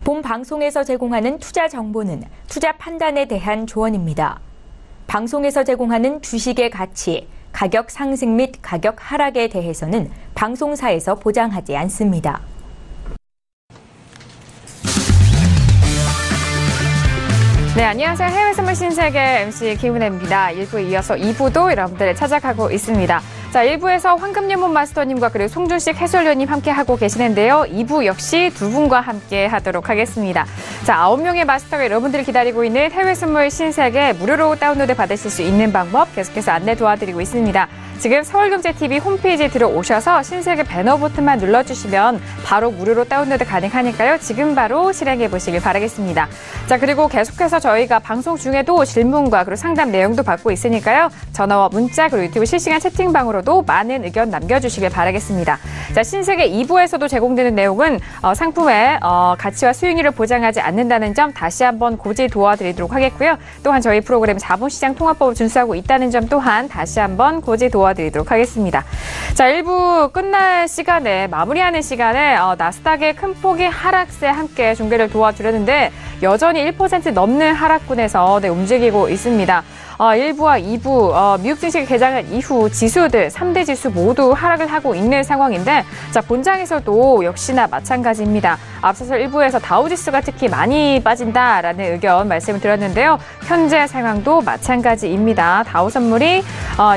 본 방송에서 제공하는 투자 정보는 투자 판단에 대한 조언입니다. 방송에서 제공하는 주식의 가치, 가격 상승 및 가격 하락에 대해서는 방송사에서 보장하지 않습니다. 네, 안녕하세요. 해외 선물 신세계 MC 김은혜입니다. 1부에 이어서 2부도 여러분들을 찾아가고 있습니다. 자, 1부에서 황금연못 마스터님과 그리고 송준식 해설위원님 함께하고 계시는데요. 2부 역시 두 분과 함께 하도록 하겠습니다. 자, 9명의 마스터가 여러분들이 기다리고 있는 해외 선물 신세계 무료로 다운로드 받으실 수 있는 방법 계속해서 안내 도와드리고 있습니다. 지금 서울경제TV 홈페이지에 들어오셔서 신세계 배너 버튼만 눌러주시면 바로 무료로 다운로드 가능하니까요. 지금 바로 실행해 보시길 바라겠습니다. 자, 그리고 계속해서 저희가 방송 중에도 질문과 그리고 상담 내용도 받고 있으니까요. 전화와 문자 그리고 유튜브 실시간 채팅방으로도 많은 의견 남겨주시길 바라겠습니다. 자, 신세계 2부에서도 제공되는 내용은 상품의 가치와 수익률을 보장하지 않는다는 점 다시 한번 고지 도와드리도록 하겠고요. 또한 저희 프로그램 자본시장 통합법을 준수하고 있다는 점 또한 다시 한번 고지 도와드리도록 하겠습니다. 자, 1부 끝날 시간에 마무리하는 시간에 나스닥의 큰 폭의 하락세 함께 중계를 도와드렸는데 여전히 1% 넘는 하락군에서 움직이고 있습니다. 1부와 2부 미국 증시 개장한 이후 지수들 3대 지수 모두 하락을 하고 있는 상황인데 자, 본장에서도 역시나 마찬가지입니다. 앞서서 1부에서 다우지수가 특히 많이 빠진다라는 의견 말씀을 드렸는데요. 현재 상황도 마찬가지입니다. 다우선물이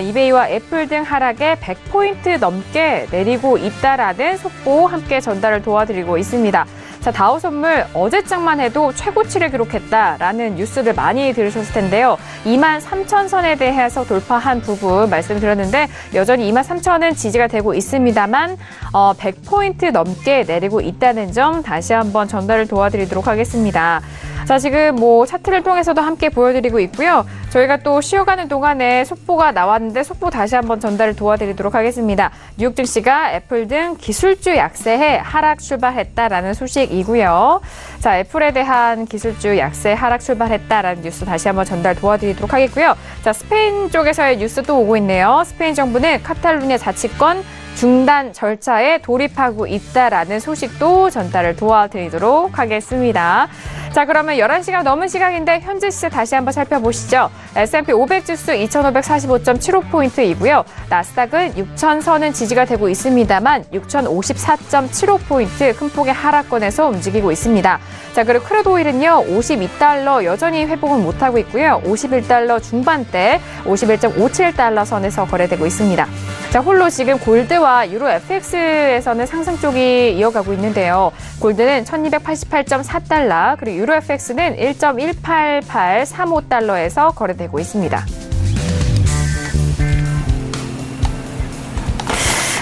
이베이와 애플 등 하락에 100포인트 넘게 내리고 있다라는 속보 함께 전달을 도와드리고 있습니다. 자, 다우선물 어제장만 해도 최고치를 기록했다라는 뉴스를 많이 들으셨을 텐데요. 23,000선에 대해서 돌파한 부분 말씀드렸는데 여전히 23,000은 지지가 되고 있습니다만 100포인트 넘게 내리고 있다는 점 다시 한번 전달을 도와드리도록 하겠습니다. 자, 지금 차트를 통해서도 함께 보여드리고 있고요. 저희가 또 쉬어가는 동안에 속보가 나왔는데 속보 다시 한번 전달을 도와드리도록 하겠습니다. 뉴욕 증시가 애플 등 기술주 약세에 하락 출발했다라는 소식이고요. 자, 애플에 대한 기술주 약세 하락 출발했다라는 뉴스 다시 한번 전달 도와드리도록 하겠고요. 자, 스페인 쪽에서의 뉴스도 오고 있네요. 스페인 정부는 카탈루냐 자치권 중단 절차에 돌입하고 있다라는 소식도 전달을 도와드리도록 하겠습니다. 자, 그러면 11시가 넘은 시각인데 현재 시세 다시 한번 살펴보시죠. S&P 500 지수 2,545.75포인트이고요. 나스닥은 6,000선은 지지가 되고 있습니다만 6,054.75포인트 큰 폭의 하락권에서 움직이고 있습니다. 자, 그리고 크루드 오일은요. 52달러 여전히 회복은 못하고 있고요. 51달러 중반대 51.57달러 선에서 거래되고 있습니다. 자, 홀로 지금 골드와 유로 FX에서는 상승 쪽이 이어가고 있는데요. 골드는 1288.4달러, 그리고 유로 FX는 1.18835달러에서 거래되고 있습니다.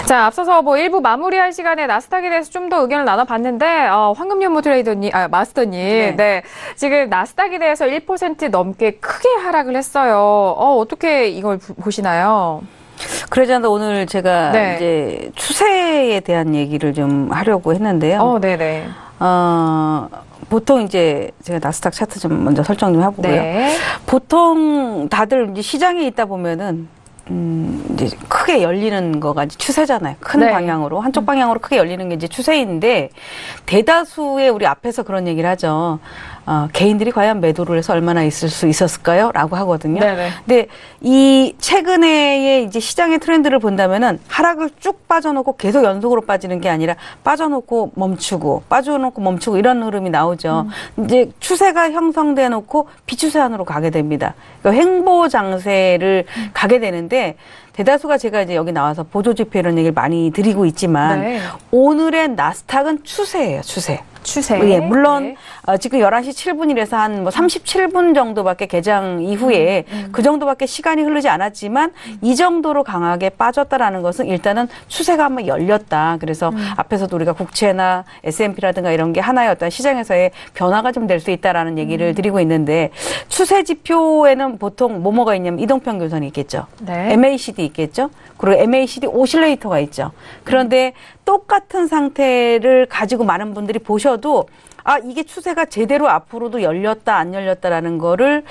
자, 앞서서 1부 마무리할 시간에 나스닥에 대해서 좀 더 의견을 나눠봤는데 황금연못 트레이더님, 마스터님, 네, 지금 나스닥에 대해서 1% 넘게 크게 하락을 했어요. 어떻게 이걸 보시나요? 그러지 않아도 오늘 제가 이제 추세에 대한 얘기를 좀 하려고 했는데요. 네네. 보통 이제 제가 나스닥 차트 좀 먼저 설정 좀 해보고요. 네. 보통 다들 이제 시장에 있다 보면은 이제 크게 열리는 거가 이제 추세잖아요. 큰 방향으로 한쪽 방향으로 크게 열리는 게 이제 추세인데 대다수의 우리 앞에서 그런 얘기를 하죠. 개인들이 과연 매도를 해서 얼마나 있을 수 있었을까요? 라고 하거든요. 네네. 근데 이 최근에의 이제 시장의 트렌드를 본다면은 하락을 쭉 빠져놓고 계속 연속으로 빠지는 게 아니라 빠져놓고 멈추고 빠져놓고 멈추고 이런 흐름이 나오죠. 이제 추세가 형성돼 놓고 비추세 안으로 가게 됩니다. 그러니까 횡보 장세를 가게 되는데 대다수가 제가 이제 여기 나와서 보조지표 이런 얘기를 많이 드리고 있지만 오늘의 나스닥은 추세예요, 추세. 예, 물론 지금 11시 7분이라서 한 37분 정도밖에 개장 이후에 그 정도밖에 시간이 흐르지 않았지만 이 정도로 강하게 빠졌다라는 것은 일단은 추세가 한번 열렸다. 그래서 앞에서도 우리가 국채나 S&P라든가 이런 게 하나의 어떤 시장에서의 변화가 좀 될 수 있다라는 얘기를 드리고 있는데 추세 지표에는 보통 뭐가 있냐면 이동평균선이 있겠죠. MACD 있겠죠. 그리고 MACD 오실레이터가 있죠. 그런데 똑같은 상태를 가지고 많은 분들이 보셔도 이게 추세가 제대로 앞으로도 열렸다 안 열렸다라는 거를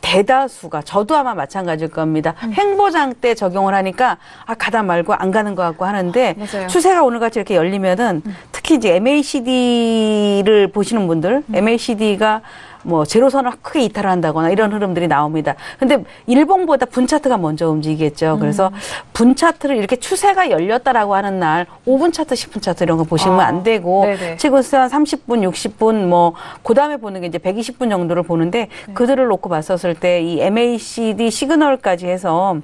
대다수가 저도 아마 마찬가지일 겁니다. 횡보장 때 적용을 하니까 가다 말고 안 가는 것 같고 하는데 추세가 오늘같이 이렇게 열리면은 특히 이제 MACD를 보시는 분들, MACD가 뭐 제로선을 크게 이탈을 한다거나 이런 흐름들이 나옵니다. 근데 일봉보다 분 차트가 먼저 움직이겠죠. 그래서 분 차트를 이렇게 추세가 열렸다라고 하는 날 5분 차트, 10분 차트 이런 거 보시면 안 되고 최고서 한 30분, 60분 뭐 그다음에 보는 게 이제 120분 정도를 보는데 그들을 놓고 봤었을 때 이 MACD 시그널까지 해서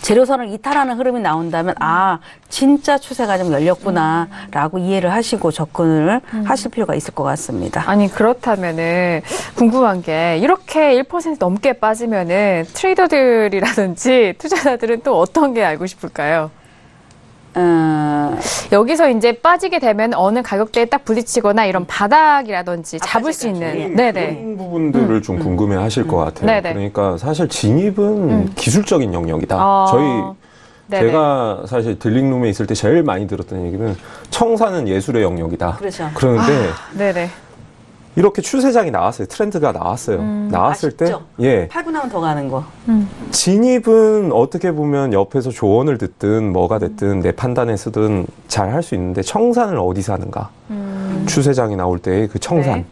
제로선을 이탈하는 흐름이 나온다면 아 진짜 추세가 좀 열렸구나라고 이해를 하시고 접근을 하실 필요가 있을 것 같습니다. 아니 그렇다면은 궁금한 게 이렇게 1% 넘게 빠지면은 트레이더들이라든지 투자자들은 또 어떤 게 알고 싶을까요? 여기서 이제 빠지게 되면 어느 가격대에 딱 부딪히거나 이런 바닥이라든지 잡을 수 있는 그런 부분들을 좀 궁금해하실 것 같아요. 네네. 그러니까 사실 진입은 기술적인 영역이다. 제가 사실 딜링룸에 있을 때 제일 많이 들었던 얘기는 청사는 예술의 영역이다. 그렇죠. 그러는데 네네. 이렇게 추세장이 나왔어요. 트렌드가 나왔어요. 나왔을 아쉽죠? 때 팔고 나면 더 가는 거. 진입은 어떻게 보면 옆에서 조언을 듣든 뭐가 됐든 내 판단에 쓰든 잘 할 수 있는데 청산을 어디서 하는가. 추세장이 나올 때 그 청산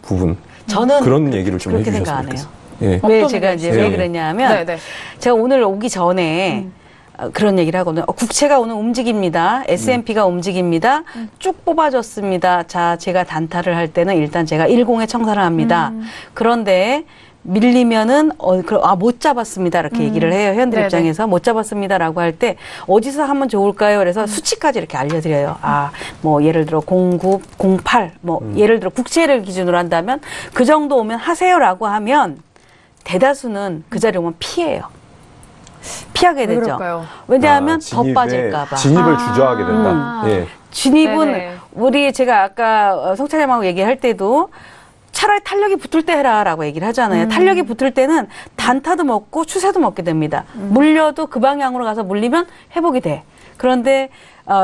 부분. 저는 그런 얘기를 좀 그렇게 해주셨으면 생각 안 해요. 좋겠어요. 예. 왜 제가 이제 왜 그랬냐면 제가 오늘 오기 전에 그런 얘기를 하거든요. 국채가 오늘 움직입니다. S&P가 움직입니다. 쭉 뽑아줬습니다. 자, 제가 단타를 할 때는 일단 제가 10에 청산을 합니다. 그런데 밀리면은 못 잡았습니다. 이렇게 얘기를 해요. 회원들 입장에서 못 잡았습니다라고 할 때 어디서 하면 좋을까요? 그래서 수치까지 이렇게 알려드려요. 아, 뭐 예를 들어 09, 08, 뭐 예를 들어 국채를 기준으로 한다면 그 정도 오면 하세요라고 하면 대다수는 그 자리 오면 피해요. 피하게 되죠. 그럴까요? 왜냐하면 더 빠질까봐. 진입을 주저하게 된다. 예. 진입은 제가 아까 성차장하고 얘기할 때도 차라리 탄력이 붙을 때 해라라고 얘기를 하잖아요. 탄력이 붙을 때는 단타도 먹고 추세도 먹게 됩니다. 물려도 그 방향으로 가서 물리면 회복이 돼. 그런데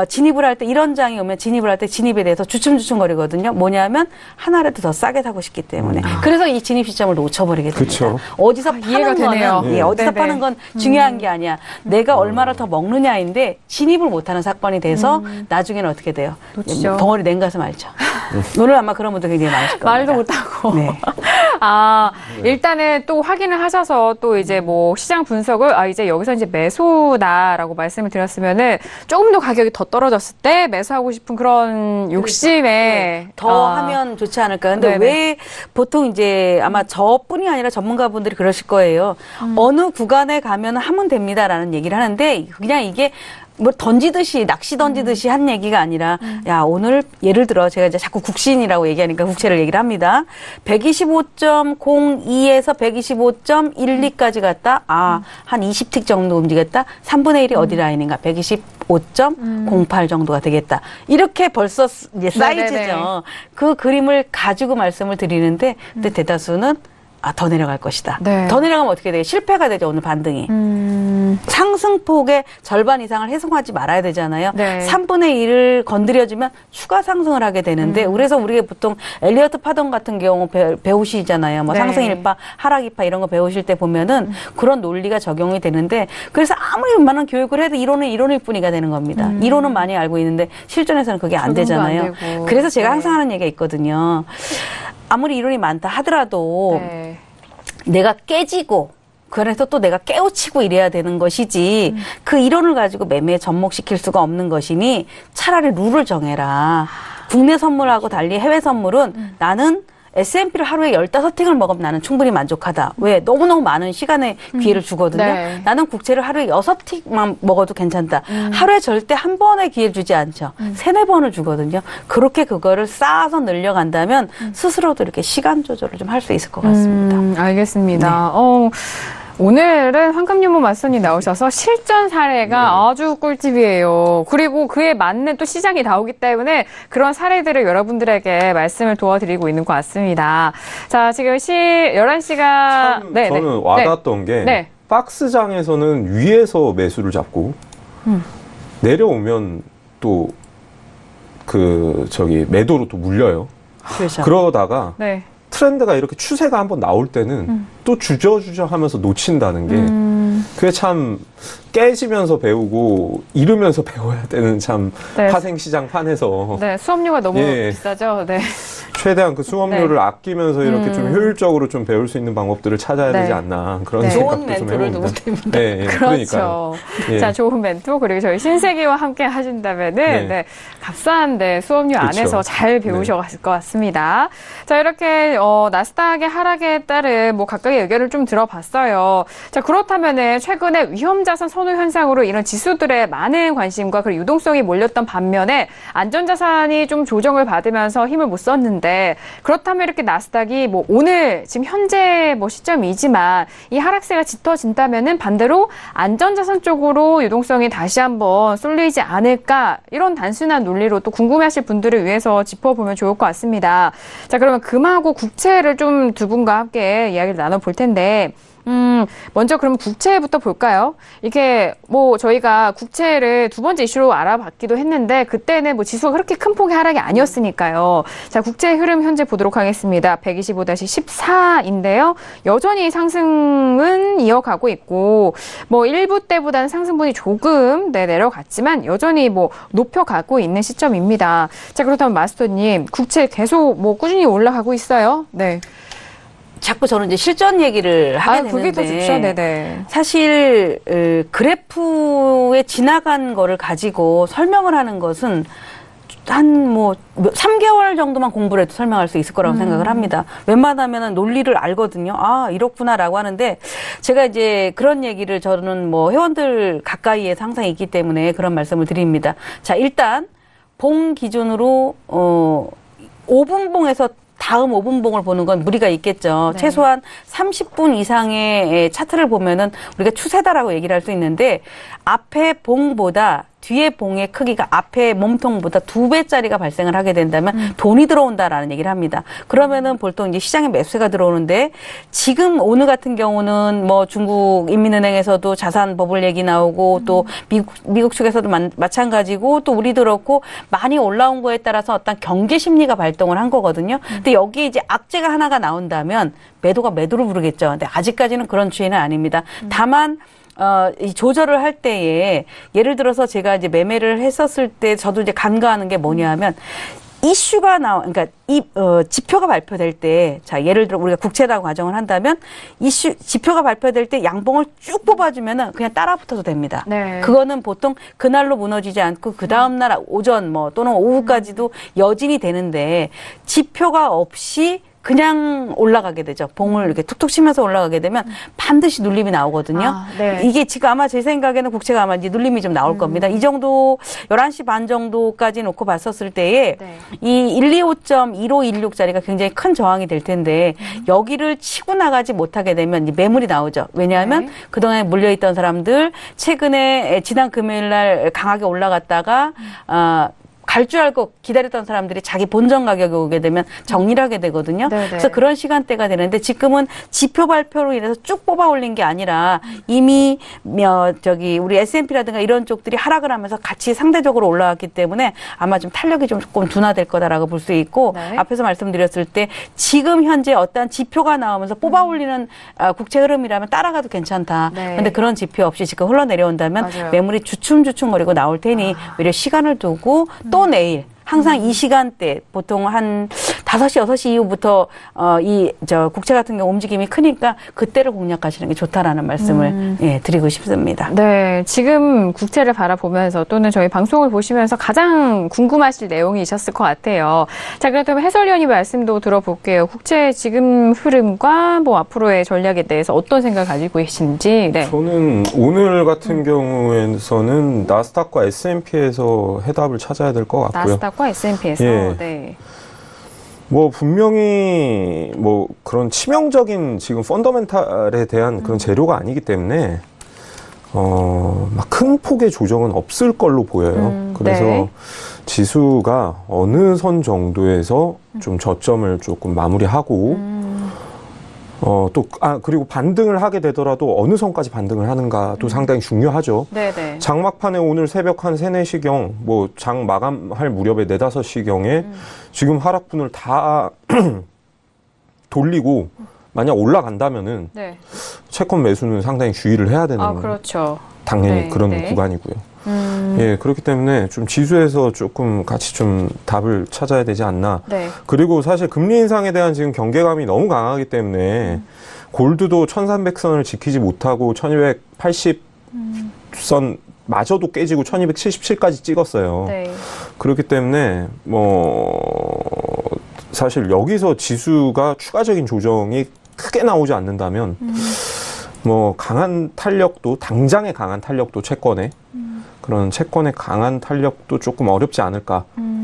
진입을 할 때 이런 장이 오면 진입을 할 때 진입에 대해서 주춤주춤거리거든요. 뭐냐면 하나라도 더 싸게 사고 싶기 때문에. 그래서 이 진입 시점을 놓쳐버리게 됩니다. 그쵸. 어디서 파는 거는 어디서 파는 건 중요한 게 아니야. 내가 얼마를 더 먹느냐인데 진입을 못하는 사건이 돼서 나중에는 어떻게 돼요? 놓치죠. 덩어리 냉가슴 알죠. 오늘 아마 그런 분들 굉장히 많으실 겁니다. 말도 못하고. 네. 일단은 또 확인을 하셔서 또 이제 뭐 시장 분석을 이제 여기서 이제 매수다라고 말씀을 드렸으면은 조금 더 가격이 더 떨어졌을 때 매수하고 싶은 그런 욕심에 더 하면 좋지 않을까. 근데 왜 보통 이제 아마 저뿐이 아니라 전문가분들이 그러실 거예요. 어느 구간에 가면 하면 됩니다라는 얘기를 하는데 그냥 이게 뭐 던지듯이 낚시 던지듯이 한 얘기가 아니라 야 오늘 예를 들어 제가 이제 자꾸 국신이라고 얘기하니까 국채를 얘기를 합니다. 125.02에서 125.12까지 갔다. 한 20틱 정도 움직였다. 3분의 1이 어디 라인인가? 125.08 정도가 되겠다. 이렇게 벌써 이제 사이즈죠. 그 그림을 가지고 말씀을 드리는데 근데 대다수는 더 내려갈 것이다. 더 내려가면 어떻게 돼요? 실패가 되죠, 오늘 반등이. 상승폭의 절반 이상을 해소하지 말아야 되잖아요. 3분의 1을 건드려주면 추가 상승을 하게 되는데, 그래서 우리가 보통 엘리어트 파동 같은 경우 배우시잖아요. 뭐 상승 1파, 하락 2파 이런 거 배우실 때 보면은 그런 논리가 적용이 되는데, 그래서 아무리 웬만한 교육을 해도 이론은 이론일 뿐이가 되는 겁니다. 이론은 많이 알고 있는데, 실전에서는 그게 안 되잖아요. 그래서 제가 항상 하는 얘기가 있거든요. 아무리 이론이 많다 하더라도 내가 깨지고 그래서 또 내가 깨우치고 이래야 되는 것이지 그 이론을 가지고 매매에 접목시킬 수가 없는 것이니 차라리 룰을 정해라. 국내 선물하고 달리 해외 선물은 나는 S&P를 하루에 15틱을 먹으면 나는 충분히 만족하다. 왜? 너무너무 많은 시간의 기회를 주거든요. 나는 국채를 하루에 6틱만 먹어도 괜찮다. 하루에 절대 한 번의 기회를 주지 않죠. 3-4번을 주거든요. 그렇게 그거를 쌓아서 늘려간다면 스스로도 이렇게 시간 조절을 좀 할 수 있을 것 같습니다. 알겠습니다. 오늘은 황금유무 마스터님 나오셔서 실전 사례가 아주 꿀팁이에요. 그리고 그에 맞는 또 시장이 나오기 때문에 그런 사례들을 여러분들에게 말씀을 도와드리고 있는 것 같습니다. 자, 지금 11시가 저는 와닿았던 게 박스장에서는 위에서 매수를 잡고 내려오면 또 매도로 또 물려요. 그렇죠. 그러다가 트렌드가 이렇게 추세가 한번 나올 때는 또 주저주저 하면서 놓친다는 게 그게 참 깨지면서 배우고 잃으면서 배워야 되는 참 네. 파생시장 판에서 네, 수업료가 너무 예. 비싸죠. 네. 최대한 그 수업료를 네. 아끼면서 이렇게 좀 효율적으로 좀 배울 수 있는 방법들을 찾아야 네. 되지 않나 그런 네. 생각도 좋은 좀 멘토를 해봅니다. 두고 됩니다. 네, 예, 그렇죠. 그러니까요. 예. 자, 좋은 멘토 그리고 저희 신세계와 함께 하신다면은 네. 네, 값싼 수업료 그렇죠. 안에서 잘 배우셔갔을 것 같습니다. 자, 이렇게 나스닥의 하락에 따른 뭐 각각의 의견을 좀 들어봤어요. 자, 그렇다면은 최근에 위험자산 선호 현상으로 이런 지수들의 많은 관심과 그리고 유동성이 몰렸던 반면에 안전자산이 좀 조정을 받으면서 힘을 못 썼는데 그렇다면 이렇게 나스닥이 뭐 오늘 지금 현재 뭐 시점이지만 이 하락세가 짙어진다면은 반대로 안전자산 쪽으로 유동성이 다시 한번 쏠리지 않을까 이런 단순한 논리로 또 궁금해하실 분들을 위해서 짚어보면 좋을 것 같습니다. 자, 그러면 금하고 국채를 좀 두 분과 함께 이야기를 나눠볼 텐데 먼저 그럼 국채부터 볼까요? 이게 뭐 저희가 국채를 두 번째 이슈로 알아봤기도 했는데 그때는 뭐 지수가 그렇게 큰 폭의 하락이 아니었으니까요. 자, 국채 흐름 현재 보도록 하겠습니다. 125-14인데요. 여전히 상승은 이어가고 있고 뭐 일부 때보다는 상승분이 조금 내려갔지만 여전히 뭐 높여가고 있는 시점입니다. 자, 그렇다면 마스터님 국채 계속 뭐 꾸준히 올라가고 있어요? 네. 자꾸 저는 이제 실전 얘기를 하게 그게 더 되는데 좋죠. 네네. 사실 그래프에 지나간 거를 가지고 설명을 하는 것은 한 뭐 3개월 정도만 공부를 해도 설명할 수 있을 거라고 생각을 합니다. 웬만하면은 논리를 알거든요. 아, 이렇구나라고 하는데 제가 이제 그런 얘기를 저는 뭐 회원들 가까이에 항상 있기 때문에 그런 말씀을 드립니다. 자, 일단 봉 기준으로 5분봉에서 다음 5분봉을 보는 건 무리가 있겠죠. 네. 최소한 30분 이상의 차트를 보면은 우리가 추세다라고 얘기를 할 수 있는데 앞에 봉보다 뒤에 봉의 크기가 앞에 몸통보다 2배짜리가 발생을 하게 된다면 돈이 들어온다라는 얘기를 합니다. 그러면은 보통 이제 시장에 매수세가 들어오는데 지금 오늘 같은 경우는 뭐 중국 인민은행에서도 자산 버블 얘기 나오고 또 미국 측에서도 마찬가지고 또 우리도 그렇고 많이 올라온 거에 따라서 어떤 경계 심리가 발동을 한 거거든요. 근데 여기에 이제 악재가 하나가 나온다면 매도가 매도를 부르겠죠. 근데 아직까지는 그런 추이는 아닙니다. 다만 이 조절을 할 때에 예를 들어서 제가 이제 매매를 했었을 때 저도 이제 간과하는 게 뭐냐면 이슈가 그러니까 지표가 발표될 때, 자, 예를 들어 우리가 국채라고 가정을 한다면 지표가 발표될 때 양봉을 쭉 뽑아주면은 그냥 따라 붙어도 됩니다. 네. 그거는 보통 그날로 무너지지 않고 그 다음날 오전 뭐 또는 오후까지도 여진이 되는데 지표가 없이 그냥 올라가게 되죠. 봉을 이렇게 툭툭 치면서 올라가게 되면 반드시 눌림이 나오거든요. 네. 이게 지금 아마 제 생각에는 국채가 아마 이제 눌림이 좀 나올 겁니다. 이 정도 11시 반 정도까지 놓고 봤었을 때에 네. 이 125.1516짜리가 굉장히 큰 저항이 될 텐데 여기를 치고 나가지 못하게 되면 이제 매물이 나오죠. 왜냐하면 네. 그동안에 물려있던 사람들 최근에 지난 금요일 날 강하게 올라갔다가 갈 줄 알고 기다렸던 사람들이 자기 본전 가격에 오게 되면 정리를 하게 되거든요. 네네. 그래서 그런 시간대가 되는데 지금은 지표 발표로 인해서 쭉 뽑아 올린 게 아니라 이미 우리 S&P라든가 이런 쪽들이 하락을 하면서 같이 상대적으로 올라왔기 때문에 아마 좀 탄력이 좀 조금 둔화될 거다라고 볼 수 있고 네. 앞에서 말씀드렸을 때 지금 현재 어떠한 지표가 나오면서 뽑아 올리는 국채 흐름이라면 따라가도 괜찮다. 네. 근데 그런 지표 없이 지금 흘러내려온다면 맞아요. 매물이 주춤주춤거리고 나올 테니 오히려 시간을 두고 또 내일 항상 이 시간대 보통 한 5시, 6시 이후부터 국채 같은 경우 움직임이 크니까 그때를 공략하시는 게 좋다라는 말씀을 드리고 싶습니다. 네, 지금 국채를 바라보면서 또는 저희 방송을 보시면서 가장 궁금하실 내용이 있었을 것 같아요. 자, 그렇다면 해설위원님 말씀도 들어볼게요. 국채 지금 흐름과 뭐 앞으로의 전략에 대해서 어떤 생각을 가지고 계신지. 네. 저는 오늘 같은 경우에서는 나스닥과 S&P에서 해답을 찾아야 될 것 같고요. 나스닥과 S&P에서. 예. 네. 뭐 분명히 뭐 그런 치명적인 지금 펀더멘탈에 대한 그런 재료가 아니기 때문에 막 큰 폭의 조정은 없을 걸로 보여요. 그래서 네. 지수가 어느 선 정도에서 좀 저점을 조금 마무리하고 그리고 반등을 하게 되더라도 어느 선까지 반등을 하는가도 상당히 중요하죠. 네네. 장막판에 오늘 새벽 한 3, 4시경, 뭐 장 마감할 무렵에 4, 5시경에 지금 하락분을 다 돌리고 만약 올라간다면은 네. 채권 매수는 상당히 주의를 해야 되는 그렇죠. 당연히 네, 그런 네. 구간이고요. 예, 그렇기 때문에 좀 지수에서 조금 같이 좀 답을 찾아야 되지 않나. 네. 그리고 사실 금리 인상에 대한 지금 경계감이 너무 강하기 때문에 골드도 1300선을 지키지 못하고 1280선 마저도 깨지고 1277까지 찍었어요. 네. 그렇기 때문에 사실 여기서 지수가 추가적인 조정이 크게 나오지 않는다면 강한 탄력도 당장의 강한 탄력도 채권에 그런 채권의 강한 탄력도 조금 어렵지 않을까.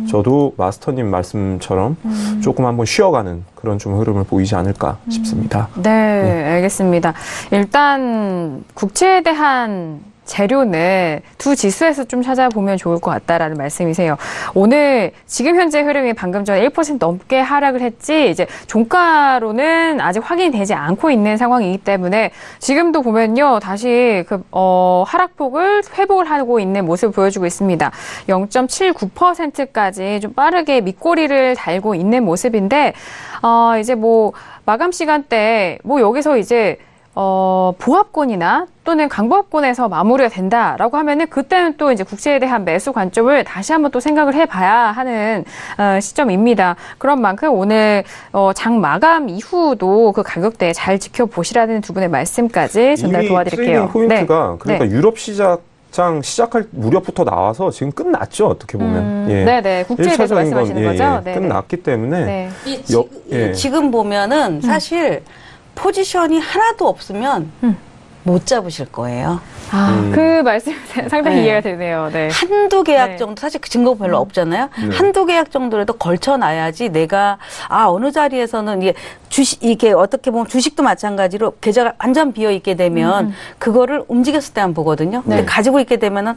저도 마스터님 말씀처럼 조금 한번 쉬어가는 그런 좀 흐름을 보이지 않을까 싶습니다. 네, 알겠습니다. 일단 국채에 대한 재료는 두 지수에서 좀 찾아보면 좋을 것 같다라는 말씀이세요. 오늘 지금 현재 흐름이 방금 전에 1% 넘게 하락을 했지 이제 종가로는 아직 확인이 되지 않고 있는 상황이기 때문에 지금도 보면요 다시 하락폭을 회복을 하고 있는 모습을 보여주고 있습니다. 0.79%까지 좀 빠르게 밑꼬리를 달고 있는 모습인데 이제 마감 시간대 여기서 이제 보합권이나 또는 강보합권에서 마무리가 된다라고 하면은 그때는 또 이제 국채에 대한 매수 관점을 다시 한번 또 생각을 해봐야 하는 시점입니다. 그런 만큼 오늘 장 마감 이후도 그 가격대 잘 지켜보시라는 두 분의 말씀까지 전달 도와드릴게요. 트레이딩 포인트가 네. 그러니까 네. 유럽 시작할 무렵부터 나와서 지금 끝났죠. 어떻게 보면. 예. 네네. 국제에 대해서 1차적인 말씀하시는 건, 거죠? 예, 네네. 끝났기 때문에 네. 예. 지금 보면은 사실 포지션이 하나도 없으면 못 잡으실 거예요. 그 말씀 상당히 네. 이해가 되네요. 네. 한두 계약 네. 정도, 사실 그 증거 별로 없잖아요. 네. 한두 계약 정도라도 걸쳐놔야지 내가, 어느 자리에서는 이게 어떻게 보면 주식도 마찬가지로 계좌가 완전 비어있게 되면 그거를 움직였을 때만 보거든요. 근데 가지고 있게 되면은,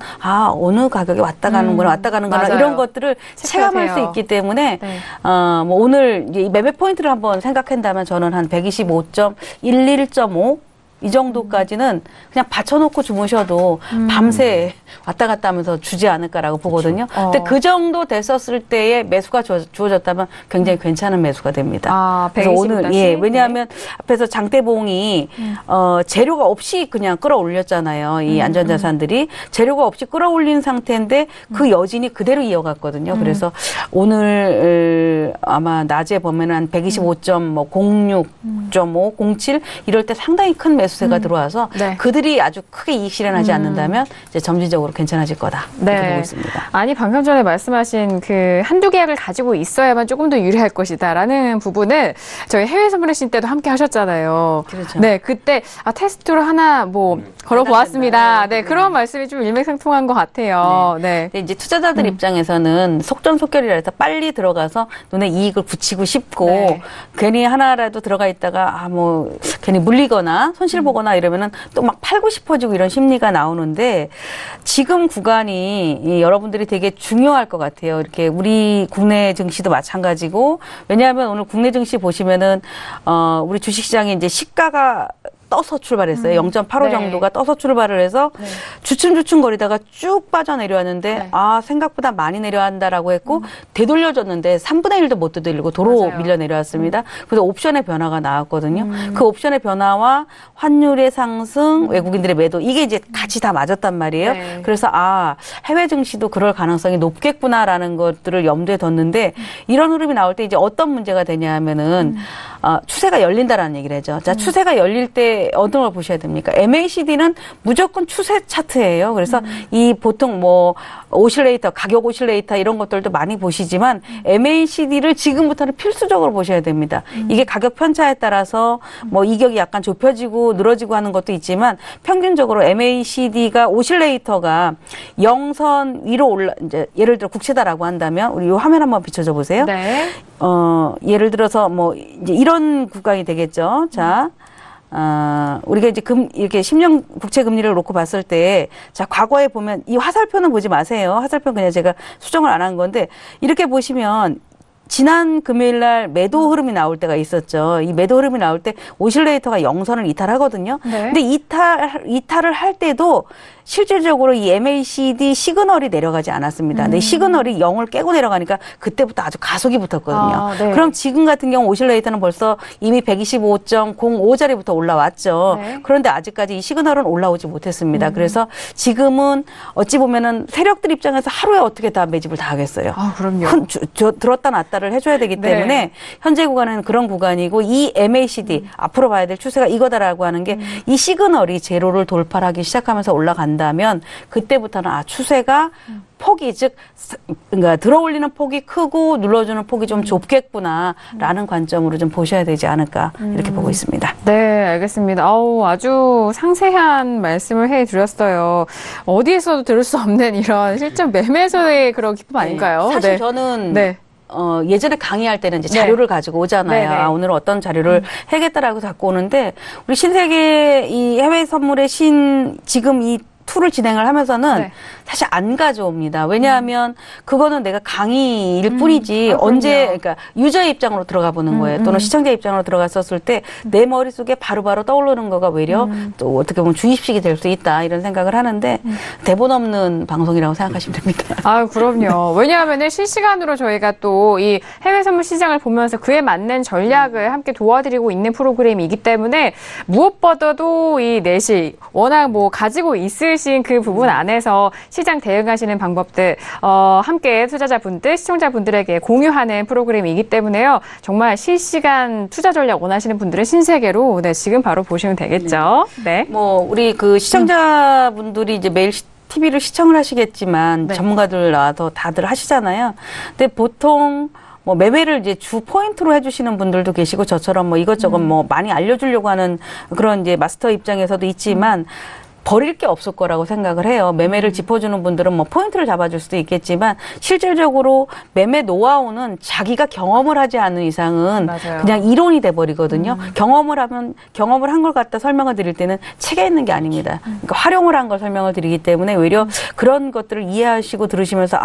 어느 가격에 왔다 가는구나, 맞아요. 이런 것들을 체감할 돼요. 수 있기 때문에, 네. 오늘 이 매매 포인트를 한번 생각한다면 저는 한 125.11.5 이 정도까지는 그냥 받쳐놓고 주무셔도 밤새 왔다 갔다 하면서 주지 않을까라고 보거든요. 근데 그 정도 됐었을 때에 매수가 주어졌다면 굉장히 괜찮은 매수가 됩니다. 그래서 오늘, 왜냐하면 앞에서 장대봉이, 재료가 없이 그냥 끌어올렸잖아요. 이 안전자산들이. 재료가 없이 끌어올린 상태인데 그 여진이 그대로 이어갔거든요. 그래서 오늘 아마 낮에 보면 한 125.06.5, 07 이럴 때 상당히 큰 매수세가 들어와서 네. 그들이 아주 크게 이익 실현하지 않는다면 이제 점진적으로 괜찮아질 거다. 이렇게 보고 있습니다. 아니 방금 전에 말씀하신 그 한두 계약을 가지고 있어야만 조금 더 유리할 것이다라는 부분은 저희 해외 선물하신 때도 함께 하셨잖아요. 그렇죠. 네, 그때 테스트로 하나 걸어보았습니다. 네, 그런 말씀이 좀 일맥상통한 것 같아요. 네. 근데 이제 투자자들 입장에서는 속전속결이라 해서 빨리 들어가서 눈에 이익을 붙이고 싶고 네. 괜히 하나라도 들어가 있다가 괜히 물리거나 손실 보거나 이러면은 또 막 팔고 싶어지고 이런 심리가 나오는데 지금 구간이 여러분들이 되게 중요할 것 같아요. 이렇게 우리 국내 증시도 마찬가지고 왜냐하면 오늘 국내 증시 보시면은 우리 주식시장이 이제 시가가 떠서 출발했어요. 0.85 네. 정도가 떠서 출발을 해서 주춤주춤거리다가 쭉 빠져내려왔는데 생각보다 많이 내려간다라고 했고 되돌려줬는데 3분의 1도 못 되돌리고 도로 맞아요. 밀려 내려왔습니다. 그래서 옵션의 변화가 나왔거든요. 그 옵션의 변화와 환율의 상승, 외국인들의 매도 이게 이제 같이 다 맞았단 말이에요. 네. 그래서 해외 증시도 그럴 가능성이 높겠구나라는 것들을 염두에 뒀는데 이런 흐름이 나올 때 이제 어떤 문제가 되냐 하면은 추세가 열린다라는 얘기를 하죠. 자, 추세가 열릴 때 어떤 걸 보셔야 됩니까? MACD는 무조건 추세 차트예요. 그래서 이 보통 오실레이터, 가격 오실레이터 이런 것들도 많이 보시지만 MACD를 지금부터는 필수적으로 보셔야 됩니다. 이게 가격 편차에 따라서 이격이 약간 좁혀지고 늘어지고 하는 것도 있지만 평균적으로 MACD가 오실레이터가 0선 위로 이제 예를 들어 국채다라고 한다면 우리 이 화면 한번 비춰줘 보세요. 네. 예를 들어서 이제 이런 구간이 되겠죠. 자. 우리가 이제 이렇게 10년 국채 금리를 놓고 봤을 때, 자, 과거에 보면 이 화살표는 보지 마세요. 화살표는 그냥 제가 수정을 안 한 건데, 이렇게 보시면, 지난 금요일 날 매도 흐름이 나올 때가 있었죠. 이 매도 흐름이 나올 때 오실레이터가 0선을 이탈하거든요. 네. 근데 이탈을 할 때도 실질적으로 이 MACD 시그널이 내려가지 않았습니다. 근데 시그널이 0을 깨고 내려가니까 그때부터 아주 가속이 붙었거든요. 네. 그럼 지금 같은 경우 오실레이터는 벌써 이미 125.05자리부터 올라왔죠. 네. 그런데 아직까지 이 시그널은 올라오지 못했습니다. 그래서 지금은 어찌 보면은 세력들 입장에서 하루에 어떻게 다 매집을 다 하겠어요. 그럼요. 들었다 놨다를 해줘야 되기 때문에 네. 현재 구간은 그런 구간이고 이 MACD 앞으로 봐야 될 추세가 이거다라고 하는 게 이 시그널이 제로를 돌파하기 시작하면서 올라간다면 그때부터는 추세가 폭이 즉 그러니까 들어올리는 폭이 크고 눌러주는 폭이 좀 좁겠구나라는 관점으로 좀 보셔야 되지 않을까 이렇게 보고 있습니다. 네, 알겠습니다. 아주 상세한 말씀을 해드렸어요. 어디에서도 들을 수 없는 이런 실전 매매에서의 그런 기쁨 아닌가요? 사실 네. 저는 네. 예전에 강의할 때는 이제 자료를 가지고 오잖아요. 네네. 오늘 어떤 자료를 해야겠다라고 갖고 오는데 우리 신세계 이 해외 선물의 지금 이 툴을 진행을 하면서는 네. 사실 안 가져옵니다. 왜냐하면 그거는 내가 강의일 뿐이지 언제 그러니까 유저의 입장으로 들어가 보는 거예요. 또는 시청자 입장으로 들어갔었을 때 내 머릿속에 바로바로 떠오르는 거가 오히려 또 어떻게 보면 주입식이 될 수 있다 이런 생각을 하는데 대본 없는 방송이라고 생각하시면 됩니다. 그럼요. 왜냐하면 실시간으로 저희가 또 이 해외 선물 시장을 보면서 그에 맞는 전략을 함께 도와드리고 있는 프로그램이기 때문에 무엇보다도 이 내실 워낙 가지고 있으신 그 부분 안에서 시장 대응하시는 방법들 함께 투자자분들, 시청자분들에게 공유하는 프로그램이기 때문에요. 정말 실시간 투자 전략 원하시는 분들은 신세계로 지금 바로 보시면 되겠죠. 네. 우리 그 시청자분들이 이제 매일 TV를 시청을 하시겠지만 네. 전문가들 나와서 다들 하시잖아요. 근데 보통 매매를 이제 주 포인트로 해주시는 분들도 계시고 저처럼 이것저것 많이 알려주려고 하는 그런 이제 마스터 입장에서도 있지만 버릴 게 없을 거라고 생각을 해요. 매매를 짚어주는 분들은 포인트를 잡아줄 수도 있겠지만 실질적으로 매매 노하우는 자기가 경험을 하지 않는 이상은 맞아요. 그냥 이론이 돼버리거든요. 경험을 한 걸 갖다 설명을 드릴 때는 책에 있는 게 아닙니다. 그러니까 활용을 한 걸 설명을 드리기 때문에 오히려 그런 것들을 이해하시고 들으시면서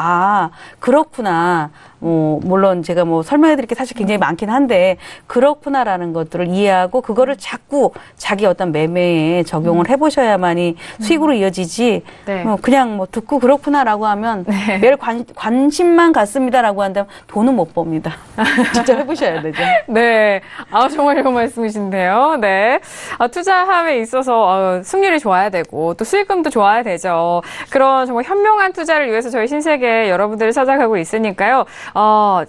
그렇구나. 물론 제가 설명해 드릴 게 사실 굉장히 많긴 한데 그렇구나라는 것들을 이해하고 그거를 자꾸 자기 어떤 매매에 적용을 해보셔야만이 수익으로 이어지지 네. 그냥 듣고 그렇구나라고 하면 매일 관심만 갖습니다라고 한다면 돈은 못 법니다. 진짜 해보셔야 되죠. 네. 정말 좋은 말씀이신데요. 네. 투자함에 있어서 승률이 좋아야 되고 또 수익금도 좋아야 되죠. 그런 정말 현명한 투자를 위해서 저희 신세계 여러분들을 찾아가고 있으니까요.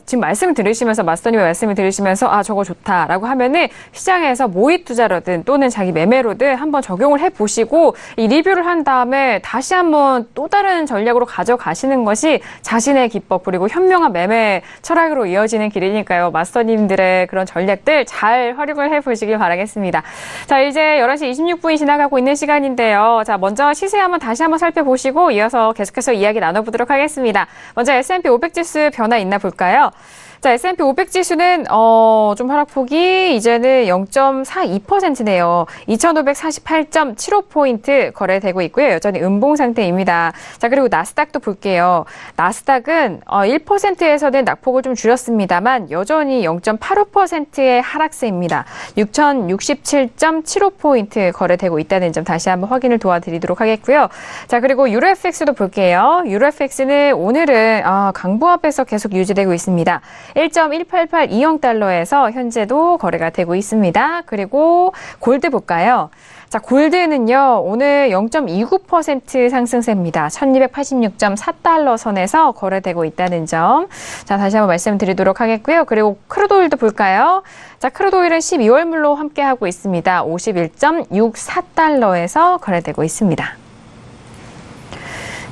지금 말씀을 들으시면서 마스터님의 말씀을 들으시면서 저거 좋다라고 하면은 시장에서 모의 투자로든 또는 자기 매매로든 한번 적용을 해보시고 이 리뷰를 한 다음에 다시 한번 또 다른 전략으로 가져가시는 것이 자신의 기법 그리고 현명한 매매 철학으로 이어지는 길이니까요. 마스터님들의 그런 전략들 잘 활용을 해보시길 바라겠습니다. 자, 이제 11시 26분이 지나가고 있는 시간인데요. 자, 먼저 시세 한번 다시 한번 살펴보시고 이어서 계속해서 이야기 나눠보도록 하겠습니다. 먼저 S&P 500 지수 변화 있나 볼까요? 자, S&P 500 지수는 좀 하락폭이 이제는 0.42%네요. 2,548.75포인트 거래되고 있고요. 여전히 음봉 상태입니다. 자, 그리고 나스닥도 볼게요. 나스닥은 1%에서는 낙폭을 좀 줄였습니다만 여전히 0.85%의 하락세입니다. 6,067.75포인트 거래되고 있다는 점 다시 한번 확인을 도와드리도록 하겠고요. 자, 그리고 유로FX도 볼게요. 유로FX는 오늘은 강보합에서 계속 유지되고 있습니다. 1.1882달러에서 현재도 거래가 되고 있습니다. 그리고 골드 볼까요? 자, 골드는요, 오늘 0.29% 상승세입니다. 1286.4달러 선에서 거래되고 있다는 점. 자, 다시 한번 말씀드리도록 하겠고요. 그리고 크루드오일도 볼까요? 자, 크루드오일은 12월물로 함께하고 있습니다. 51.64달러에서 거래되고 있습니다.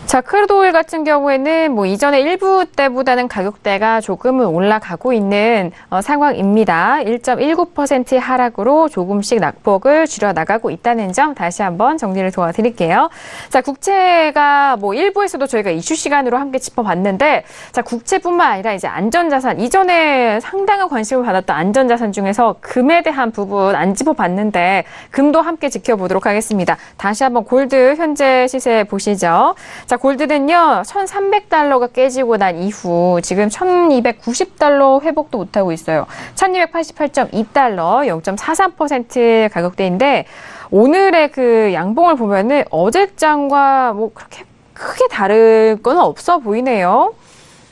자, 크루드오일 같은 경우에는 이전에 일부 때보다는 가격대가 조금은 올라가고 있는 상황입니다. 1.19% 하락으로 조금씩 낙폭을 줄여나가고 있다는 점 다시 한번 정리를 도와드릴게요. 자, 국채가 일부에서도 저희가 이슈 시간으로 함께 짚어봤는데, 자, 국채뿐만 아니라 이제 안전자산, 이전에 상당한 관심을 받았던 안전자산 중에서 금에 대한 부분 안 짚어봤는데, 금도 함께 지켜보도록 하겠습니다. 다시 한번 골드 현재 시세 보시죠. 자, 자, 골드는요, 1,300달러가 깨지고 난 이후 지금 1,290달러 회복도 못하고 있어요. 1,288.2달러, 0.43% 가격대인데, 오늘의 그 양봉을 보면은 어제장과 뭐 그렇게 크게 다를 건 없어 보이네요.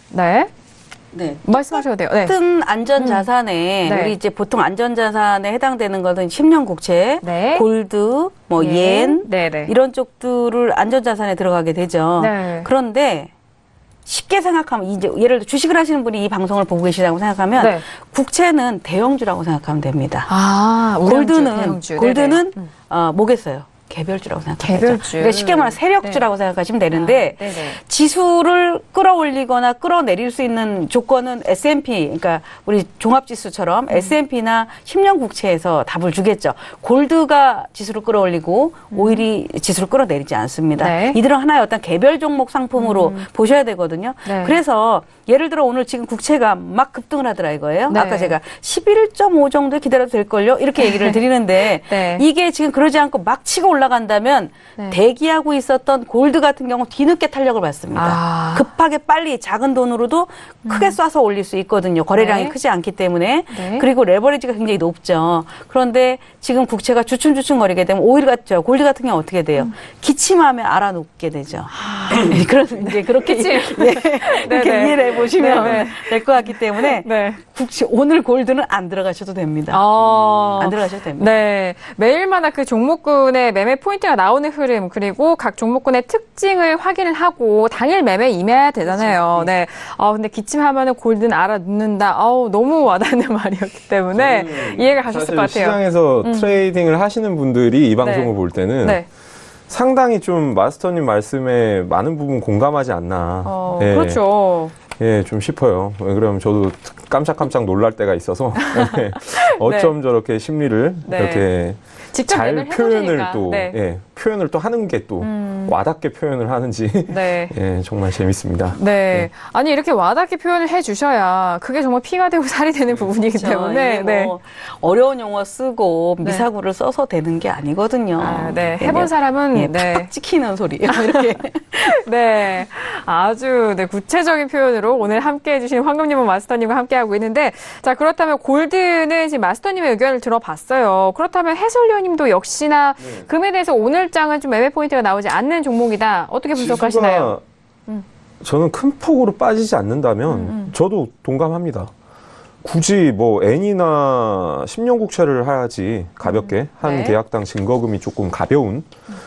네. 네. 말씀하셔도 돼요. 네. 같은 안전자산에 네. 우리 이제 보통 안전자산에 해당되는 것은 10년 국채, 네. 골드, 뭐 옌, 네네. 이런 쪽들을 안전자산에 들어가게 되죠. 네. 그런데 쉽게 생각하면 이제 예를 들어 주식을 하시는 분이 이 방송을 보고 계시다고 생각하면 네. 국채는 대형주라고 생각하면 됩니다. 아, 우량주, 대형주. 골드는 네네. 뭐겠어요? 개별주라고 생각하면 되죠. 개별주. 그러니까 쉽게 말하면 세력주라고 생각하시면 되는데 네네. 지수를 끌어올리거나 끌어내릴 수 있는 조건은 S&P, 그러니까 우리 종합지수처럼 S&P나 10년 국채에서 답을 주겠죠. 골드가 지수를 끌어올리고 오일이 지수를 끌어내리지 않습니다. 네. 이들은 하나의 어떤 개별 종목 상품으로 보셔야 되거든요. 네. 그래서 예를 들어 오늘 지금 국채가 막 급등을 하더라 이거예요. 네. 아까 제가 11.5 정도 기다려도 될걸요? 이렇게 얘기를 드리는데 네. 이게 지금 그러지 않고 막 치고 올라간다면 네. 대기하고 있었던 골드 같은 경우 뒤늦게 탄력을 받습니다. 아. 급하게 빨리 작은 돈으로도 크게 쏴서 올릴 수 있거든요. 거래량이 네. 크지 않기 때문에. 네. 그리고 레버리지가 굉장히 높죠. 그런데 지금 국채가 주춤주춤거리게 되면 오일 같죠. 골드 같은 경우 어떻게 돼요? 기침하면 알아눕게 되죠. 그런 이제 그렇게 이렇게 이해를 해보시면 될 것 같기 때문에 네. 오늘 골드는 안 들어가셔도 됩니다. 안 들어가셔도 됩니다. 네. 매일마다 그 종목군의 매매 포인트가 나오는 흐름, 그리고 각 종목군의 특징을 확인을 하고 당일 매매 임해야 되잖아요. 그렇죠. 네. 근데 기침하면은 골드는 알아눕는다. 너무 와닿는 말이었기 때문에 이해가 가셨을 것 같아요. 시장에서 트레이딩을 하시는 분들이 이 방송을 네. 볼 때는 네. 상당히 좀 마스터님 말씀에 많은 부분 공감하지 않나. 예. 그렇죠. 예, 좀 싶어요. 왜 그러면 저도 깜짝깜짝 놀랄 때가 있어서 예, 어쩜 저렇게 심리를 네. 이렇게 직접 잘 매매를 표현을 해보시니까. 또 네. 예, 표현을 또 하는 게 또 와닿게 표현을 하는지 네. 예, 정말 재밌습니다. 네. 아니, 이렇게 와닿게 표현을 해 주셔야 그게 정말 피가 되고 살이 되는 부분이기 그렇죠. 때문에. 이게 뭐 어려운 용어 쓰고 미사구를 써서 되는 게 아니거든요. 네. 해본 사람은 팍팍 찍히는 소리예요. 이렇게. 네. 아주 구체적인 표현으로 오늘 함께 해주신 황금님은 마스터님과 함께하고 있는데, 자, 그렇다면 골드는 지금 마스터님의 의견을 들어봤어요. 그렇다면 해설위원님도 역시나 금에 대해서 오늘장은 좀 매매 포인트가 나오지 않는 종목이다. 어떻게 분석하시나요? 저는 큰 폭으로 빠지지 않는다면 저도 동감합니다. 굳이 뭐 N이나 10년 국채를 하지 가볍게 한 네. 계약당 증거금이 조금 가벼운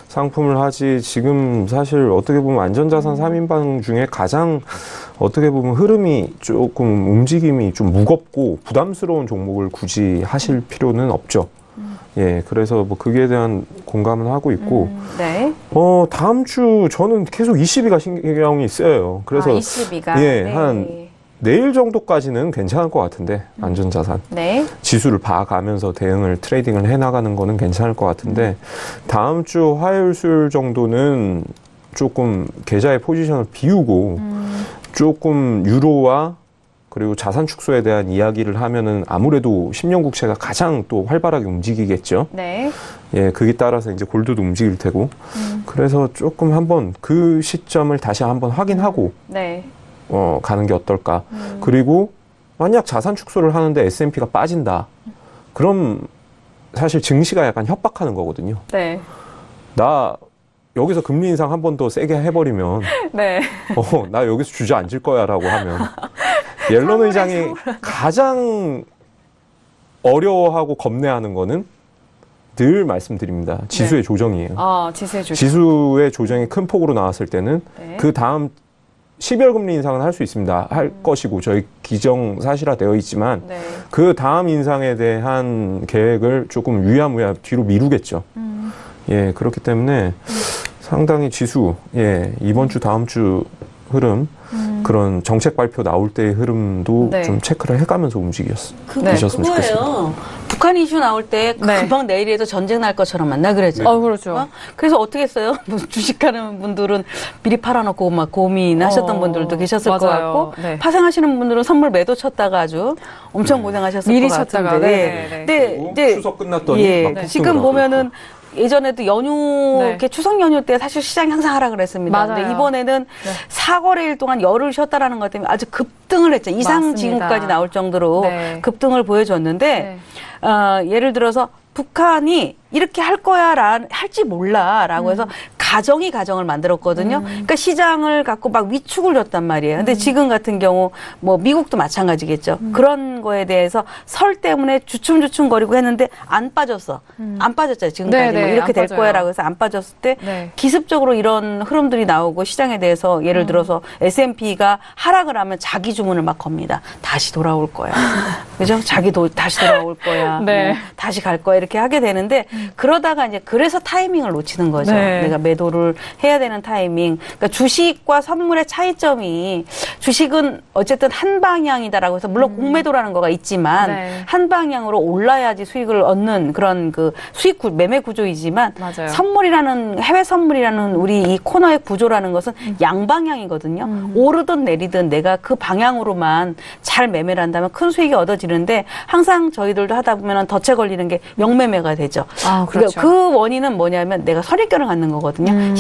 상품을 하지 지금 사실 어떻게 보면 안전자산 3인방 중에 가장 어떻게 보면 흐름이 조금 움직임이 좀 무겁고 부담스러운 종목을 굳이 하실 필요는 없죠. 예, 그래서 뭐 그에 대한 공감은 하고 있고, 네. 다음 주 저는 계속 22가 신경이 쓰여요. 그래서 22가. 예, 네. 한 내일 정도까지는 괜찮을 것 같은데, 안전자산. 네. 지수를 봐가면서 대응을, 트레이딩을 해나가는 거는 괜찮을 것 같은데, 다음 주 화요일, 수요일 정도는 조금 계좌의 포지션을 비우고, 조금 유로와 그리고 자산 축소에 대한 이야기를 하면은 아무래도 10년 국채가 가장 또 활발하게 움직이겠죠. 네. 예, 그에 따라서 이제 골드도 움직일 테고. 그래서 조금 한번 그 시점을 다시 한번 확인하고, 네. 가는 게 어떨까. 그리고 만약 자산 축소를 하는데 S&P가 빠진다. 그럼 사실 증시가 약간 협박하는 거거든요. 네. 나 여기서 금리 인상 한 번 더 세게 해버리면 네. 나 여기서 주저앉을 거야 라고 하면 옐런 의장이 가장 어려워하고 겁내하는 거는 늘 말씀드립니다. 지수의 조정이에요. 지수의 조정. 지수의 조정이 큰 폭으로 나왔을 때는 네. 그 다음 12월 금리 인상은 할 수 있습니다. 할 것이고 저희 기정사실화되어 있지만 네. 그 다음 인상에 대한 계획을 조금 유야무야 뒤로 미루겠죠. 예, 그렇기 때문에 상당히 지수, 예, 이번 주 다음 주 흐름 그런 정책 발표 나올 때의 흐름도 네. 좀 체크를 해가면서 움직이셨으면 좋겠습니다. 그거예요. 북한 이슈 나올 때 네. 금방 내일에도 전쟁 날 것처럼 만나 그랬죠. 그렇죠. 그래서 어떻게 했어요? 주식하는 분들은 미리 팔아놓고 막 고민하셨던 분들도 계셨을 것 맞아요. 같고 네. 파생하시는 분들은 선물 매도 쳤다가 아주 엄청 고생하셨을 미리 것 쳤다가, 같은데. 네. 근데 이제 추석 끝났더니 막 지금 보면은 예전에도 연휴, 네. 이렇게 추석 연휴 때 사실 시장이 항상 하락을 했습니다. 맞아요. 근데 이번에는 네. 사거래일 동안 열흘 쉬었다라는 것 때문에 아주 급등을 했죠. 이상 징후까지 나올 정도로 네. 급등을 보여줬는데, 예를 들어서 북한이 이렇게 할 거야, 할지 몰라, 라고 해서 가정을 만들었거든요. 그러니까 시장을 갖고 막 위축을 줬단 말이에요. 근데 지금 같은 경우, 뭐, 미국도 마찬가지겠죠. 그런 거에 대해서 설 때문에 주춤주춤거리고 했는데 안 빠졌어. 안 빠졌잖아요. 지금까지. 네, 뭐 이렇게 될 빠져요. 거야, 라고 해서 안 빠졌을 때 네. 기습적으로 이런 흐름들이 나오고 시장에 대해서 예를 들어서 S&P가 하락을 하면 자기 주문을 막 겁니다. 다시 돌아올 거야. 그죠? 다시 돌아올 거야. 네. 뭐 다시 갈 거야. 이렇게 하게 되는데 그러다가 이제 그래서 타이밍을 놓치는 거죠. 네. 내가 매도를 해야 되는 타이밍. 그러니까 주식과 선물의 차이점이 주식은 어쨌든 한 방향이다라고 해서 물론 공매도라는 거가 있지만 네. 한 방향으로 올라야지 수익을 얻는 그런 그 매매 구조이지만 맞아요. 선물이라는 해외 선물이라는 우리 이 코너의 구조라는 것은 양방향이거든요. 오르든 내리든 내가 그 방향으로만 잘 매매를 한다면 큰 수익이 얻어지는데 항상 저희들도 하다 보면 덫에 걸리는 게 영매매가 되죠. 아, 그렇죠. 그러니까 그 원인은 뭐냐면 내가 선입견을 갖는 거거든요.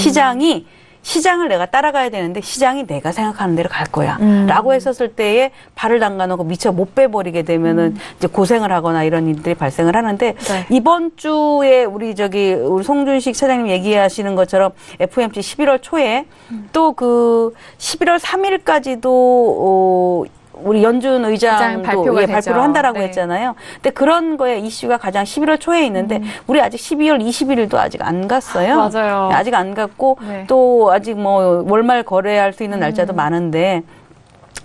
시장을 내가 따라가야 되는데 시장이 내가 생각하는 대로 갈 거야. 라고 했었을 때에 발을 담가놓고 미처 못 빼버리게 되면은 이제 고생을 하거나 이런 일들이 발생을 하는데 네. 이번 주에 우리 송준식 차장님 얘기하시는 것처럼 FOMC 11월 초에 또 그 11월 3일까지도 우리 연준 의장도 발표를 한다라고 네. 했잖아요. 근데 그런 거에 이슈가 가장 11월 초에 있는데 우리 아직 12월 21일도 아직 안 갔어요. 맞아요. 아직 안 갔고 네. 또 아직 뭐 월말 거래할 수 있는 날짜도 많은데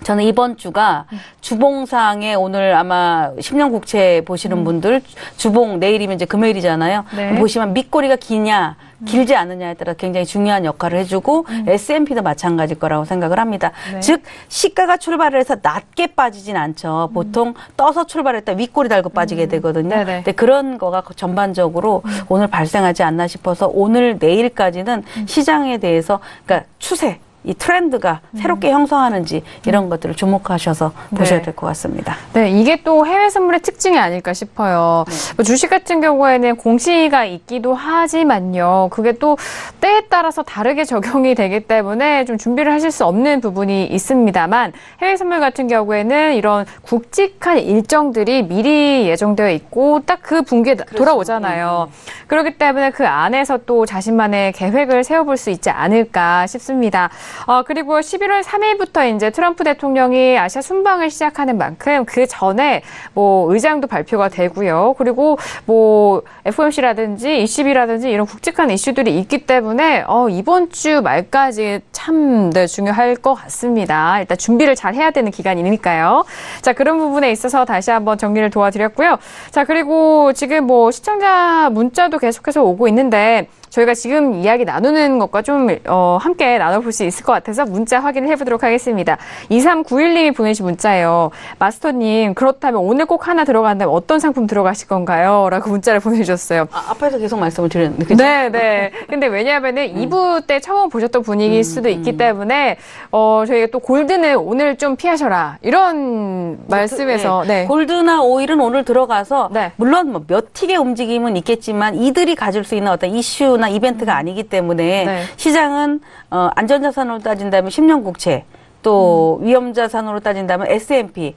저는 이번 주가 주봉상에 오늘 아마 10년 국채 보시는 분들 주봉 내일이면 이제 금요일이잖아요. 네. 보시면 밑꼬리가 기냐 길지 않느냐에 따라 굉장히 중요한 역할을 해주고 S&P도 마찬가지일 거라고 생각을 합니다. 네. 즉 시가가 출발을 해서 낮게 빠지진 않죠. 보통 떠서 출발했다 윗꼬리 달고 빠지게 되거든요. 네네. 근데 그런 거가 전반적으로 오늘 발생하지 않나 싶어서 오늘 내일까지는 시장에 대해서 그러니까 추세 이 트렌드가 새롭게 형성하는지 이런 것들을 주목하셔서 보셔야 될 것 같습니다. 네, 이게 또 해외 선물의 특징이 아닐까 싶어요. 뭐 주식 같은 경우에는 공시가 있기도 하지만요. 그게 또 때에 따라서 다르게 적용이 되기 때문에 좀 준비를 하실 수 없는 부분이 있습니다만 해외 선물 같은 경우에는 이런 굵직한 일정들이 미리 예정되어 있고 딱 그 분기에 돌아오잖아요. 그렇기 때문에 그 안에서 또 자신만의 계획을 세워볼 수 있지 않을까 싶습니다. 그리고 11월 3일부터 이제 트럼프 대통령이 아시아 순방을 시작하는 만큼 그 전에 뭐 의장도 발표가 되고요. 그리고 뭐 FOMC라든지 ECB라든지 이런 굵직한 이슈들이 있기 때문에 이번 주 말까지 참 중요할 것 같습니다. 일단 준비를 잘 해야 되는 기간이니까요. 자, 그런 부분에 있어서 다시 한번 정리를 도와드렸고요. 자, 그리고 지금 뭐 시청자 문자도 계속해서 오고 있는데 저희가 지금 이야기 나누는 것과 좀 함께 나눠볼 수 있을 것 같아서 문자 확인을 해보도록 하겠습니다. 2391님이 보내신 문자예요. 마스터님, 그렇다면 오늘 꼭 하나 들어간다면 어떤 상품 들어가실 건가요? 라고 문자를 보내주셨어요. 앞에서 계속 말씀을 드렸는데. 그죠? 네. 근데 왜냐하면은 2부 때 처음 보셨던 분위기일 수도 있기 때문에 저희가 또 골드는 오늘 좀 피하셔라. 이런 말씀에서. 네. 골드나 오일은 오늘 들어가서 네. 물론 뭐 몇 틱의 움직임은 있겠지만 이들이 가질 수 있는 어떤 이슈 이벤트가 아니기 때문에 네. 시장은 안전자산으로 따진다면 10년 국채 또 위험자산으로 따진다면 S&P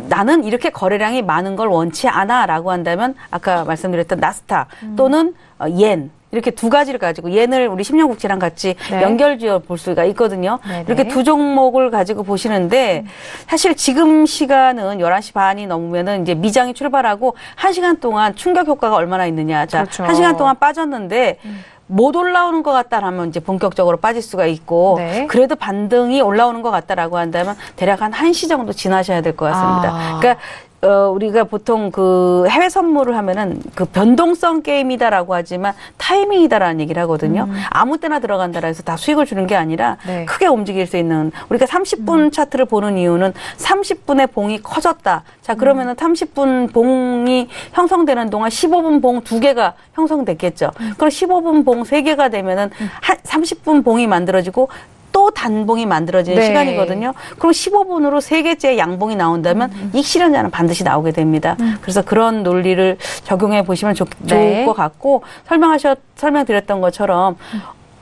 나는 이렇게 거래량이 많은 걸 원치 않아라고 한다면 아까 말씀드렸던 나스닥 또는 옌 이렇게 두 가지를 가지고 옌을 우리 10년 국채랑 같이 네. 연결지어 볼 수가 있거든요. 네네. 이렇게 두 종목을 가지고 보시는데 사실 지금 시간은 11시 반이 넘으면은 이제 미장이 출발하고 1시간 동안 충격 효과가 얼마나 있느냐. 자, 그렇죠. 1시간 동안 빠졌는데 못 올라오는 것 같다라면 이제 본격적으로 빠질 수가 있고 네. 그래도 반등이 올라오는 것 같다라고 한다면 대략 한 1시 정도 지나셔야 될 것 같습니다. 그러니까 우리가 보통 그 해외 선물을 하면은 그 변동성 게임이다라고 하지만 타이밍이다라는 얘기를 하거든요. 아무 때나 들어간다라 해서 다 수익을 주는 게 아니라 네. 크게 움직일 수 있는 우리가 30분 차트를 보는 이유는 30분의 봉이 커졌다. 자, 그러면은 30분 봉이 형성되는 동안 15분 봉 2개가 형성됐겠죠. 그럼 15분 봉 3개가 되면은 30분 봉이 만들어지고 또 초단봉이 만들어지는 네. 시간이거든요. 그럼 15분으로 3개째 양봉이 나온다면 익실현자는 반드시 나오게 됩니다. 그래서 그런 논리를 적용해 보시면 좋을 네. 것 같고 설명드렸던 것처럼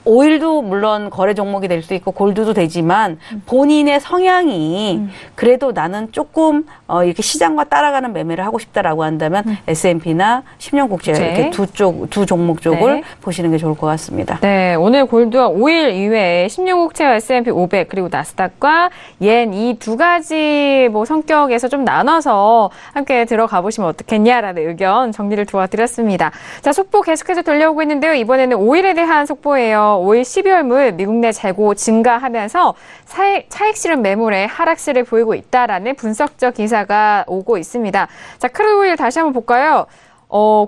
오일도 물론 거래 종목이 될 수 있고 골드도 되지만 본인의 성향이 그래도 나는 조금 이렇게 시장과 따라가는 매매를 하고 싶다라고 한다면 S&P나 10년 국제 이렇게 두 종목 쪽을 네. 보시는 게 좋을 것 같습니다. 네, 오늘 골드와 오일 이외에 10년 국채와 S&P 500 그리고 나스닥과 옌 이 두 가지 뭐 성격에서 좀 나눠서 함께 들어가 보시면 어떻겠냐라는 의견 정리를 도와드렸습니다. 자, 속보 계속해서 들려오고 있는데요. 이번에는 오일에 대한 속보예요. 오일 12월물 미국 내 재고 증가하면서 차익 실현 매물의 하락세를 보이고 있다라는 분석적 기사가 오고 있습니다. 자, 크루드 오일 다시 한번 볼까요?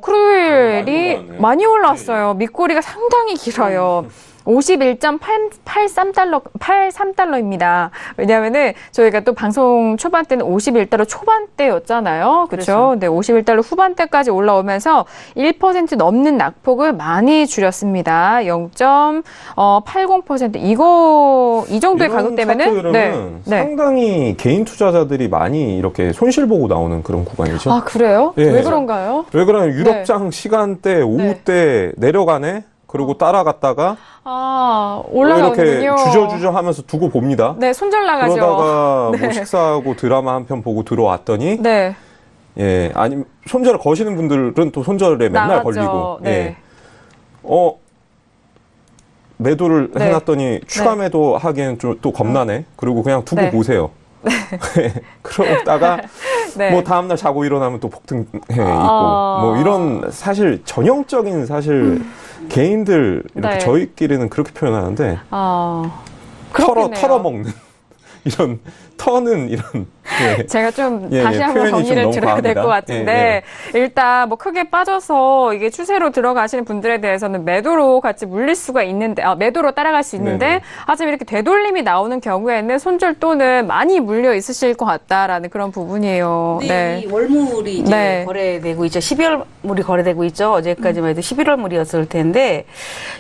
크루드 오일이 많이 올랐어요. 밑꼬리가 상당히 길어요. 51.83달러입니다. 왜냐하면은 저희가 또 방송 초반 때는 51달러 초반대였잖아요. 그렇죠? 네, 51달러 후반대까지 올라오면서 1% 넘는 낙폭을 많이 줄였습니다. 0.80%. 이 정도의 가격대면은 네. 상당히 개인 투자자들이 많이 이렇게 손실 보고 나오는 그런 구간이죠. 아, 그래요? 네. 왜 그런가요? 왜 그러냐면 유럽장 시간대 오후 때 내려가네. 그리고 따라갔다가 올라가군요. 이렇게 주저주저 하면서 두고 봅니다. 네, 손절 나가죠. 그러다가 네. 뭐 식사하고 드라마 한 편 보고 들어왔더니 네. 예, 아니 손절을 거시는 분들은 또 손절에 맨날 나갔죠. 걸리고 네. 예. 매도를 네. 해놨더니 추가 매도 하기엔 좀 또 겁나네. 그리고 그냥 두고 네. 보세요. 그러다가 네. 뭐 다음날 자고 일어나면 또 폭등해 있고 뭐 이런 사실 전형적인 사실 개인들 이렇게 네. 저희끼리는 그렇게 표현하는데 그렇겠네요. 털어먹는 이런 터는 이런 예. 제가 좀 예, 다시 예, 한번 표현이 좀 정리를 너무 드려야 될 것 과합니다. 같은데 일단 뭐 크게 빠져서 이게 추세로 들어가시는 분들에 대해서는 매도로 같이 물릴 수가 있는데 매도로 따라갈 수 있는데 네네. 하지만 이렇게 되돌림이 나오는 경우에는 손절 또는 많이 물려 있으실 것 같다라는 그런 부분이에요. 네. 이 월물이 이제 네. 거래되고 있죠. 12월물이 거래되고 있죠. 어제까지만 해도 11월물이었을 텐데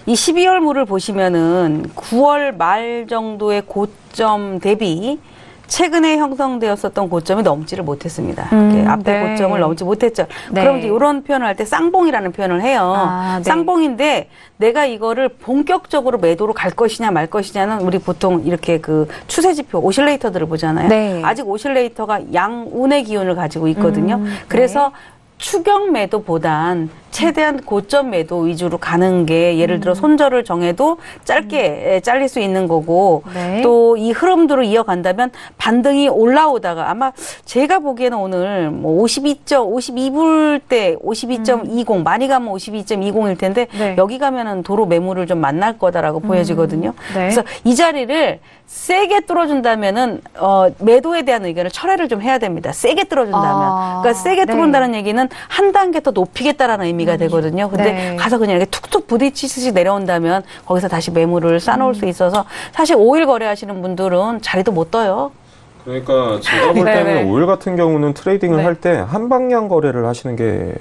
이 12월물을 보시면은 9월 말 정도의 고점 대비 최근에 형성되었었던 고점이 넘지를 못했습니다. 앞에 네. 고점을 넘지 못했죠. 네. 그럼 이제 이런 표현을 할 때 쌍봉이라는 표현을 해요. 네. 쌍봉인데 내가 이거를 본격적으로 매도로 갈 것이냐 말 것이냐는 우리 보통 이렇게 그 추세지표 오실레이터들을 보잖아요. 네. 아직 오실레이터가 양운의 기운을 가지고 있거든요. 그래서 추격 매도보단 최대한 고점 매도 위주로 가는 게 예를 들어 손절을 정해도 짧게 잘릴 수 있는 거고 네. 또 이 흐름대로 이어간다면 반등이 올라오다가 아마 제가 보기에는 오늘 뭐 52불 때 52.20 많이 가면 52.20일 텐데 네. 여기 가면은 도로 매물을 좀 만날 거다라고 보여지거든요. 네. 그래서 이 자리를 세게 뚫어준다면은 매도에 대한 의견을 철회를 좀 해야 됩니다. 세게 뚫어준다면. 그러니까 세게 네. 뚫은다는 얘기는 한 단계 더 높이겠다라는 의미가 되거든요. 근데 네. 가서 그냥 이렇게 툭툭 부딪히듯이 내려온다면 거기서 다시 매물을 쌓아놓을 수 있어서 사실 5일 거래하시는 분들은 자리도 못 떠요. 그러니까 제가 볼 네네. 때는 오일 같은 경우는 트레이딩을 네. 할 때 한 방향 거래를 하시는 게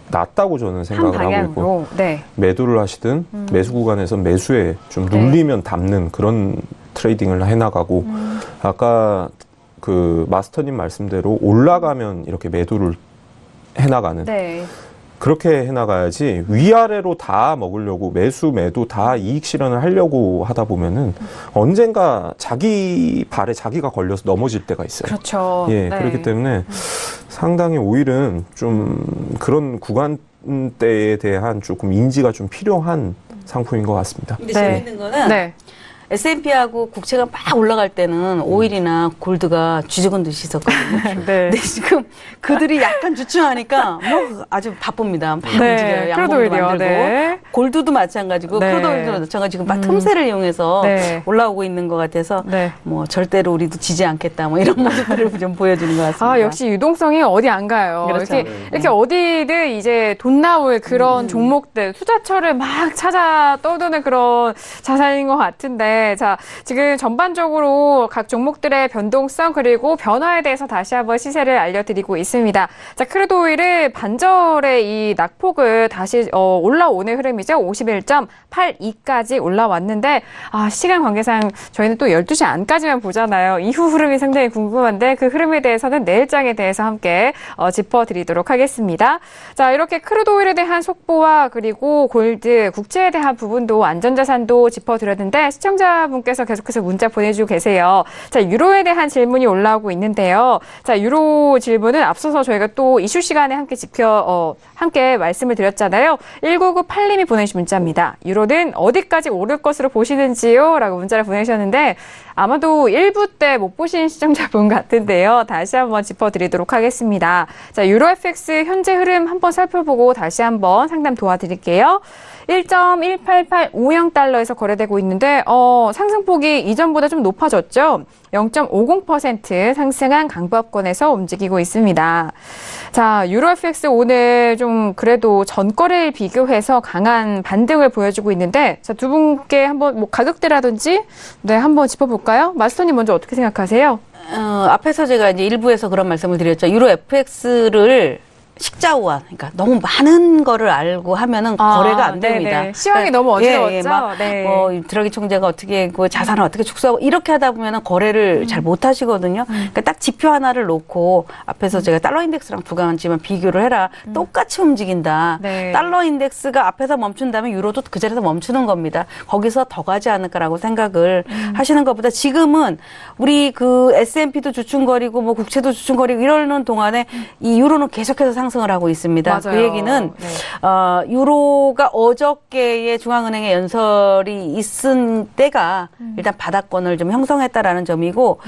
낫다고 저는 한 생각을 하고 있고 방향으로. 네. 매도를 하시든 매수 구간에서 매수에 좀 네. 눌리면 담는 그런 트레이딩을 해나가고 아까 그 마스터님 말씀대로 올라가면 이렇게 매도를 해나가는 네. 그렇게 해나가야지 위아래로 다 먹으려고 매수 매도 다 이익 실현을 하려고 하다 보면은 언젠가 자기 발에 자기가 걸려서 넘어질 때가 있어요. 그렇죠. 예, 네. 그렇기 때문에 상당히 오일은 좀 그런 구간대에 대한 조금 인지가 좀 필요한 상품인 것 같습니다. 근데 네. 재밌는 거는 네. S&P하고 국채가 막 올라갈 때는 오일이나 골드가 쥐죽은 듯이 있었거든요. 네. 근데 지금 그들이 약간 주춤하니까 뭐 아주 바쁩니다. 막 네, 움직여요. 크루드 양봉도 오일이요. 만들고 네. 골드도 마찬가지고 네. 크루드 오일도 마찬가지고 지금 막 틈새를 이용해서 네. 올라오고 있는 것 같아서 네. 뭐 절대로 우리도 지지 않겠다 뭐 이런 모습들을 좀 보여주는 것 같습니다. 역시 유동성이 어디 안 가요. 그렇죠. 이렇게 어디든 이제 돈 나올 그런 종목들, 투자처를 막 찾아 떠도는 그런 자산인 것 같은데, 네. 자, 지금 전반적으로 각 종목들의 변동성 그리고 변화에 대해서 다시 한번 시세를 알려드리고 있습니다. 자, 크루드 오일은 반절의 이 낙폭을 다시 올라오는 흐름이죠. 51.82까지 올라왔는데 시간 관계상 저희는 또 12시 안까지만 보잖아요. 이후 흐름이 상당히 궁금한데 그 흐름에 대해서는 내일장에 대해서 함께 짚어드리도록 하겠습니다. 자, 이렇게 크루드 오일에 대한 속보와 그리고 골드, 국채에 대한 부분도 안전자산도 짚어드렸는데 시청자분께서 계속해서 문자 보내주고 계세요. 자, 유로에 대한 질문이 올라오고 있는데요. 자, 유로 질문은 앞서서 저희가 또 이슈 시간에 함께 말씀을 드렸잖아요. 1998님이 보내주신 문자입니다. 유로는 어디까지 오를 것으로 보시는지요? 라고 문자를 보내주셨는데 아마도 1부 때 못 보신 시청자분 같은데요. 다시 한번 짚어드리도록 하겠습니다. 자, 유로 FX 현재 흐름 한번 살펴보고 다시 한번 상담 도와드릴게요. 1.1885달러에서 거래되고 있는데 상승폭이 이전보다 좀 높아졌죠. 0.50% 상승한 강보합권에서 움직이고 있습니다. 자, 유로 FX 오늘 좀 그래도 전거래일 비교해서 강한 반등을 보여주고 있는데 자, 두 분께 한번 뭐 가격대라든지 한번 짚어볼까요? 마스터님 먼저 어떻게 생각하세요? 앞에서 제가 이제 일부에서 그런 말씀을 드렸죠. 유로 FX를 식자우한, 그러니까 너무 많은 거를 알고 하면은 거래가 안 됩니다. 네네. 시황이 너무 어지러웠죠. 드라기 총재가 어떻게 자산을 어떻게 축소하고 이렇게 하다 보면은 거래를 잘 못 하시거든요. 그러니까 딱 지표 하나를 놓고 앞에서 제가 달러 인덱스랑 부강한지만 비교를 해라. 똑같이 움직인다. 네. 달러 인덱스가 앞에서 멈춘다면 유로도 그 자리에서 멈추는 겁니다. 거기서 더 가지 않을까라고 생각을 하시는 것보다 지금은 우리 그 S&P도 주춤거리고 뭐 국채도 주춤거리고 이러는 동안에 이 유로는 계속해서 상승을 하고 있습니다. 맞아요. 그 얘기는 유로가 어저께의 중앙은행의 연설이 있은 때가 일단 바닥권을 좀 형성했다라는 점이고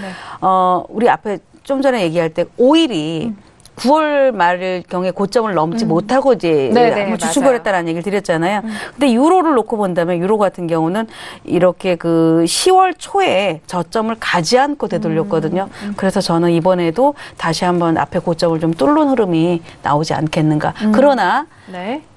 우리 앞에 좀 전에 얘기할 때 오일이 9월 말 경에 고점을 넘지 못하고 이제 주춤거렸다라는 얘기를 드렸잖아요. 근데 유로를 놓고 본다면 유로 같은 경우는 이렇게 그 10월 초에 저점을 가지 않고 되돌렸거든요. 그래서 저는 이번에도 다시 한번 앞에 고점을 좀 뚫는 흐름이 나오지 않겠는가. 그러나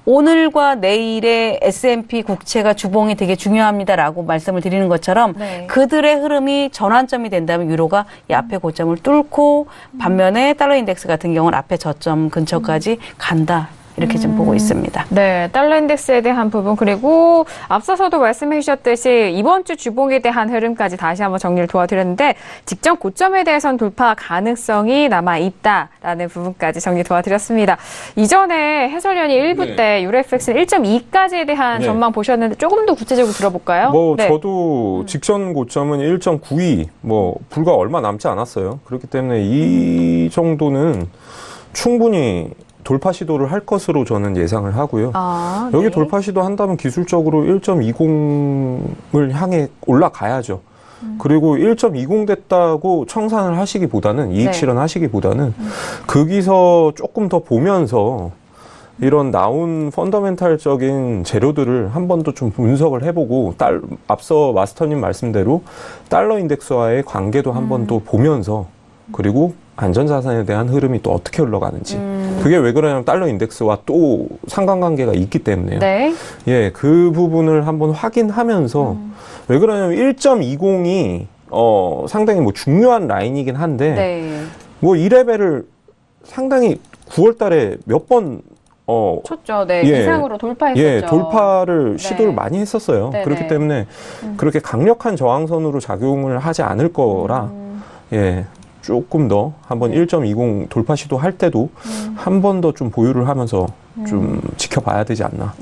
오늘과 내일의 S&P 국채가 주봉이 되게 중요합니다라고 말씀을 드리는 것처럼 그들의 흐름이 전환점이 된다면 유로가 이 앞에 고점을 뚫고 반면에 달러 인덱스 같은 경우는 앞에 저점 근처까지 간다. 이렇게 좀 보고 있습니다. 네, 달러 인덱스에 대한 부분 그리고 앞서서도 말씀해 주셨듯이 이번 주 주봉에 대한 흐름까지 다시 한번 정리를 도와드렸는데 직전 고점에 대해서는 돌파 가능성이 남아 있다라는 부분까지 정리 도와드렸습니다. 이전에 해설위원이 1부 때 유로 FX는 1.2까지에 대한 전망 보셨는데 조금 더 구체적으로 들어볼까요? 저도 직전 고점은 1.92 불과 얼마 남지 않았어요. 그렇기 때문에 이 정도는 충분히 돌파 시도를 할 것으로 저는 예상을 하고요. 여기 돌파 시도 한다면 기술적으로 1.20을 향해 올라가야죠. 그리고 1.20 됐다고 청산을 하시기보다는 이익 실현하시기보다는 거기서 조금 더 보면서 이런 나온 펀더멘탈적인 재료들을 한 번 더 좀 분석을 해보고 앞서 마스터님 말씀대로 달러 인덱스와의 관계도 한 번 더 보면서 그리고 안전자산에 대한 흐름이 또 어떻게 흘러가는지 그게 왜 그러냐면 달러 인덱스와 또 상관관계가 있기 때문에요. 그 부분을 한번 확인하면서 왜 그러냐면 1.20이 상당히 중요한 라인이긴 한데 이 레벨을 상당히 9월 달에 몇 번 쳤죠. 이상으로 돌파했었죠. 돌파를 시도를 많이 했었어요. 그렇기 때문에 그렇게 강력한 저항선으로 작용을 하지 않을 거라 조금 더 한번 1.20 돌파 시도할 때도 한 번 더 좀 보유를 하면서 좀 지켜봐야 되지 않나.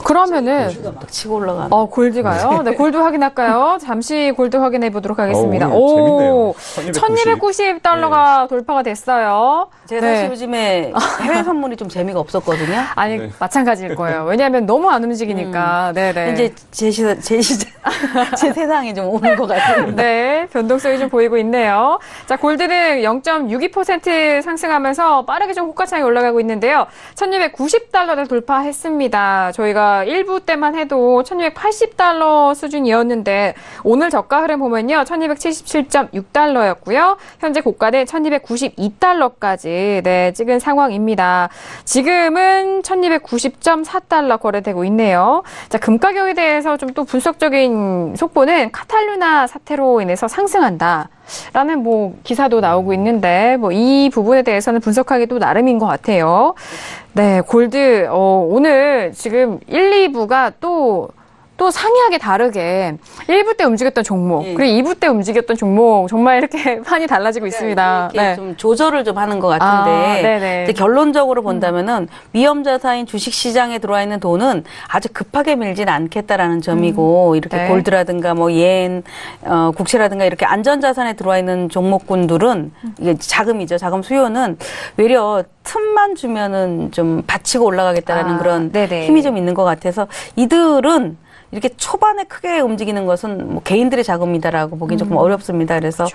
그러면은 치고 올라가는. 골드가요? 골드 확인할까요? 잠시 골드 확인해 보도록 하겠습니다. 재밌네요. 1290달러가 돌파가 됐어요. 제가 사실 요즘에 해외 선물이 좀 재미가 없었거든요. 아니, 마찬가지일 거예요. 왜냐하면 너무 안 움직이니까. 이제 제 세상에 좀 오는 것 같아요. 변동성이 좀 보이고 있네요. 자, 골드는 0.62% 상승하면서 빠르게 좀 호가창이 올라가고 있는데요. 1290달러를 돌파했습니다. 있습니다. 저희가 1부 때만 해도 1280달러 수준이었는데 오늘 저가 흐름 보면요. 1277.6달러였고요. 현재 고가는 1292달러까지 찍은 상황입니다. 지금은 1290.4달러 거래되고 있네요. 자, 금 가격에 대해서 좀 또 분석적인 속보는 카탈루나 사태로 인해서 상승한다. 라는 기사도 나오고 있는데 이 부분에 대해서는 분석하기도 나름인 것 같아요. 네, 골드 오늘 지금 1, 2부가 또 상이하게 다르게 1부 때 움직였던 종목 그리고 2부 때 움직였던 종목 정말 이렇게 판이 달라지고 있습니다. 이렇게 좀 조절을 좀 하는 것 같은데 근데 결론적으로 본다면은 위험자산인 주식시장에 들어와 있는 돈은 아주 급하게 밀진 않겠다라는 점이고 이렇게 골드라든가 옌, 국채라든가 이렇게 안전자산에 들어와 있는 종목군들은 이게 자금이죠. 자금 수요는 외려 틈만 주면은 좀 받치고 올라가겠다라는 그런 힘이 좀 있는 것 같아서 이들은 이렇게 초반에 크게 움직이는 것은 개인들의 자금이다라고 보기 조금 어렵습니다. 그래서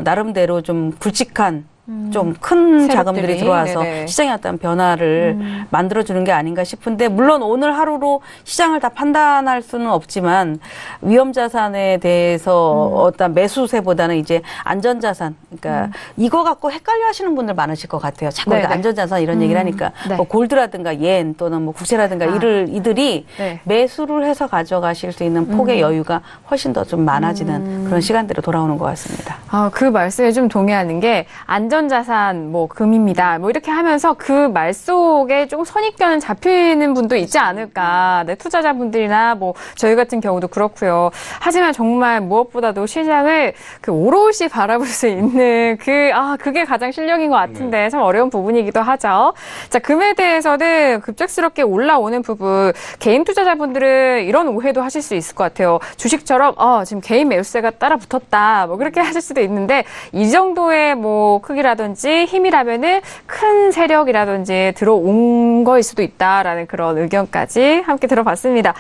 나름대로 좀 굵직한 좀 큰 자금들이 들어와서 시장에 어떤 변화를 만들어주는 게 아닌가 싶은데 물론 오늘 하루로 시장을 다 판단할 수는 없지만 위험자산에 대해서 어떤 매수세보다는 이제 안전자산 그러니까 이거 갖고 헷갈려 하시는 분들 많으실 것 같아요. 자꾸 안전자산 이런 얘기를 하니까 골드라든가 옌 또는 국채라든가 이들이 매수를 해서 가져가실 수 있는 폭의 여유가 훨씬 더 좀 많아지는 그런 시간대로 돌아오는 것 같습니다. 그 말씀에 좀 동의하는 게 안전자산 금입니다. 이렇게 하면서 그 말 속에 조금 선입견은 잡히는 분도 있지 않을까. 투자자분들이나 저희 같은 경우도 그렇고요. 하지만 정말 무엇보다도 시장을 오롯이 바라볼 수 있는 그게 가장 실력인 것 같은데 참 어려운 부분이기도 하죠. 자, 금에 대해서는 급작스럽게 올라오는 부분 개인 투자자분들은 이런 오해도 하실 수 있을 것 같아요. 주식처럼 지금 개인 매수세가 따라 붙었다. 그렇게 하실 수도 있는데 이 정도의 크기라든지 힘이라면은 큰 세력이라든지 들어온 거일 수도 있다라는 그런 의견까지 함께 들어봤습니다.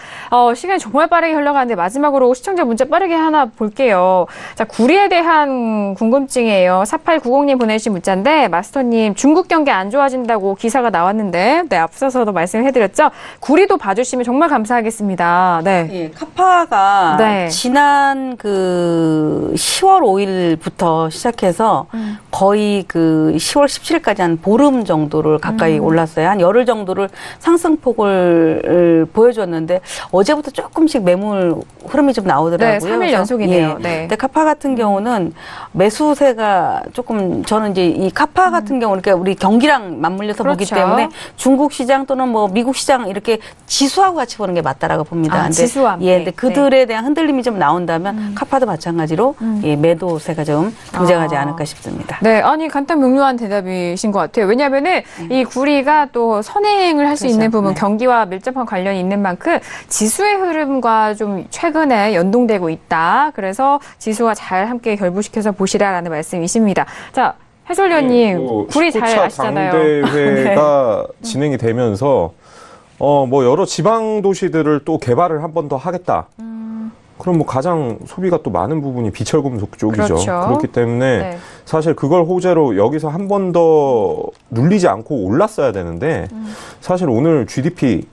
시간이 정말 빠르게 흘러가는데 마지막으로 시청자 문자 빠르게 하나 볼게요. 자, 구리에 대한 궁금증이에요. 4890님 보내주신 문자인데 마스터님 중국 경기 안 좋아진다고 기사가 나왔는데 앞서서도 말씀해드렸죠. 구리도 봐주시면 정말 감사하겠습니다. 예, 카파가 지난 10월 5일부터 시작해서 거의 10월 17일까지 한 보름 정도를 가까이 올랐어요. 한 열흘 정도를 상승폭을 보여줬는데 어제부터 조금씩 매물 흐름이 좀 나오더라고요. 3일 연속이네요. 근데 카파 같은 경우는 매수세가 조금 저는 이제 이 카파 같은 경우는 그러니까 우리 경기랑 맞물려서 보기 때문에 중국 시장 또는 미국 시장 이렇게 지수하고 같이 보는 게 맞다라고 봅니다. 근데 지수와 함께. 근데 그들에 대한 흔들림이 좀 나온다면 카파도 마찬가지로 매도세가 좀 등장하지 않을까 싶습니다. 네, 아니 간단 명료한 대답이신 것 같아요. 왜냐하면은 이 구리가 또 선행을 할 수 있는 부분, 경기와 밀접한 관련이 있는 만큼 지수의 흐름과 좀 최근에 연동되고 있다. 그래서 지수와 잘 함께 결부시켜서 보시라라는 말씀이십니다. 자, 해설위원님, 구리 잘 아시잖아요. 당대회가 진행이 되면서 여러 지방 도시들을 또 개발을 한 번 더 하겠다. 그럼 가장 소비가 또 많은 부분이 비철금속 쪽이죠. 그렇기 때문에 사실 그걸 호재로 여기서 한 번 더 눌리지 않고 올랐어야 되는데 사실 오늘 GDP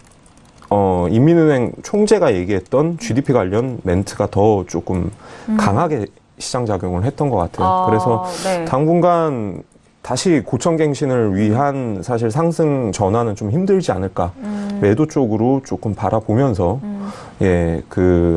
인민은행 총재가 얘기했던 GDP 관련 멘트가 더 조금 강하게 시장 작용을 했던 것 같아요. 그래서 당분간 다시 고청갱신을 위한 사실 상승 전환은 좀 힘들지 않을까. 매도 쪽으로 조금 바라보면서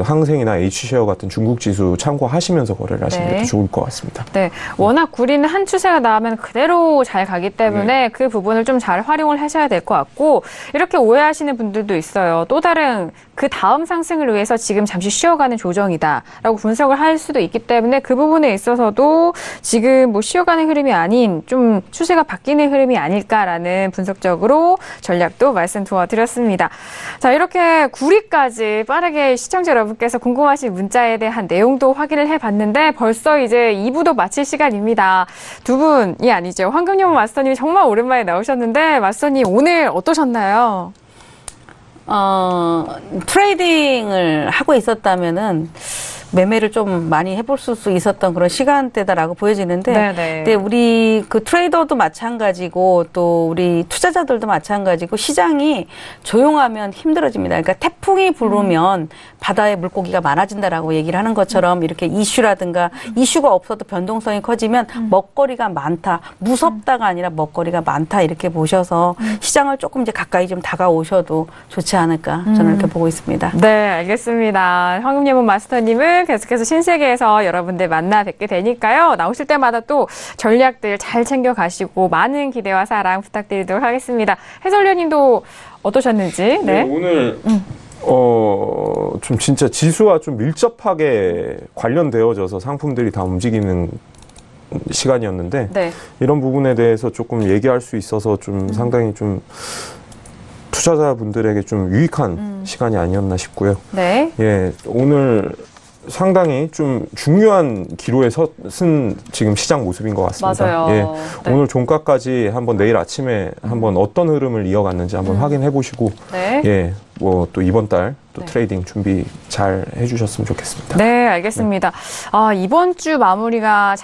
항생이나 H쉐어 같은 중국 지수 참고하시면서 거래를 하시는 게 더 좋을 것 같습니다. 네, 워낙 구리는 한 추세가 나오면 그대로 잘 가기 때문에 그 부분을 좀 잘 활용을 하셔야 될 것 같고 이렇게 오해하시는 분들도 있어요. 또 다른 그 다음 상승을 위해서 지금 잠시 쉬어가는 조정이다라고 분석을 할 수도 있기 때문에 그 부분에 있어서도 지금 쉬어가는 흐름이 아닌 좀 추세가 바뀌는 흐름이 아닐까라는 분석적으로 전략도 말씀 도와드렸습니다. 자, 이렇게 구리까지 빠르게 시청자 여러분께서 궁금하신 문자에 대한 내용도 확인을 해봤는데 벌써 이제 2부도 마칠 시간입니다. 두 분이 아니죠. 황금연무 마스터님이 정말 오랜만에 나오셨는데 마스터님 오늘 어떠셨나요? 트레이딩을 하고 있었다면은 매매를 좀 많이 해볼 수 있었던 그런 시간대다라고 보여지는데, 네네. 근데 우리 그 트레이더도 마찬가지고 또 우리 투자자들도 마찬가지고 시장이 조용하면 힘들어집니다. 그러니까 태풍이 불으면 바다에 물고기가 많아진다라고 얘기를 하는 것처럼 이렇게 이슈라든가 이슈가 없어도 변동성이 커지면 먹거리가 많다, 무섭다가 아니라 먹거리가 많다 이렇게 보셔서 시장을 조금 이제 가까이 좀 다가오셔도 좋지 않을까 저는 이렇게 보고 있습니다. 네, 알겠습니다. 황금예문 마스터님은 계속해서 신세계에서 여러분들 만나 뵙게 되니까요. 나오실 때마다 또 전략들 잘 챙겨가시고 많은 기대와 사랑 부탁드리도록 하겠습니다. 해설위원님도 어떠셨는지. 네. 오늘 좀 진짜 지수와 좀 밀접하게 관련되어져서 상품들이 다 움직이는 시간이었는데 네. 이런 부분에 대해서 조금 얘기할 수 있어서 좀 상당히 좀 투자자분들에게 좀 유익한 시간이 아니었나 싶고요. 네. 예, 오늘 상당히 좀 중요한 기로에 쓴 지금 시장 모습인 것 같습니다. 맞아요. 예, 네. 오늘 종가까지 한번 내일 아침에 한번 어떤 흐름을 이어갔는지 한번 확인해 보시고, 네. 예, 뭐 또 이번 달 또 네. 트레이딩 준비 잘 해주셨으면 좋겠습니다. 네, 알겠습니다. 이번 주 마무리가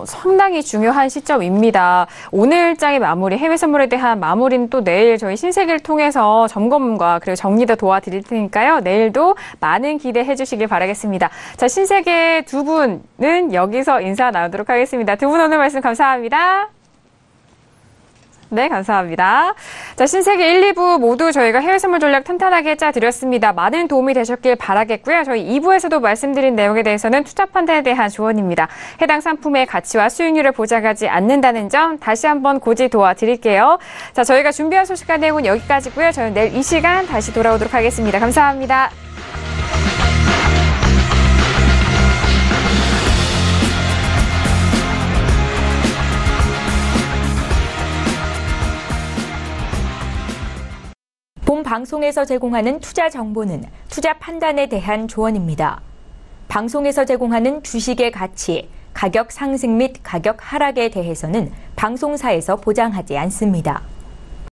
상당히 중요한 시점입니다. 오늘 장의 마무리, 해외 선물에 대한 마무리는 또 내일 저희 신세계를 통해서 점검과 그리고 정리도 도와드릴 테니까요. 내일도 많은 기대해 주시길 바라겠습니다. 자, 신세계 두 분은 여기서 인사 나누도록 하겠습니다. 두 분 오늘 말씀 감사합니다. 네, 감사합니다. 자, 신세계 1, 2부 모두 저희가 해외 선물 전략 탄탄하게 짜드렸습니다. 많은 도움이 되셨길 바라겠고요. 저희 2부에서도 말씀드린 내용에 대해서는 투자 판단에 대한 조언입니다. 해당 상품의 가치와 수익률을 보장하지 않는다는 점 다시 한번 고지 도와드릴게요. 자, 저희가 준비한 소식과 내용은 여기까지고요. 저는 내일 이 시간 다시 돌아오도록 하겠습니다. 감사합니다. 본 방송에서 제공하는 투자 정보는 투자 판단에 대한 조언입니다. 방송에서 제공하는 주식의 가치, 가격 상승 및 가격 하락에 대해서는 방송사에서 보장하지 않습니다.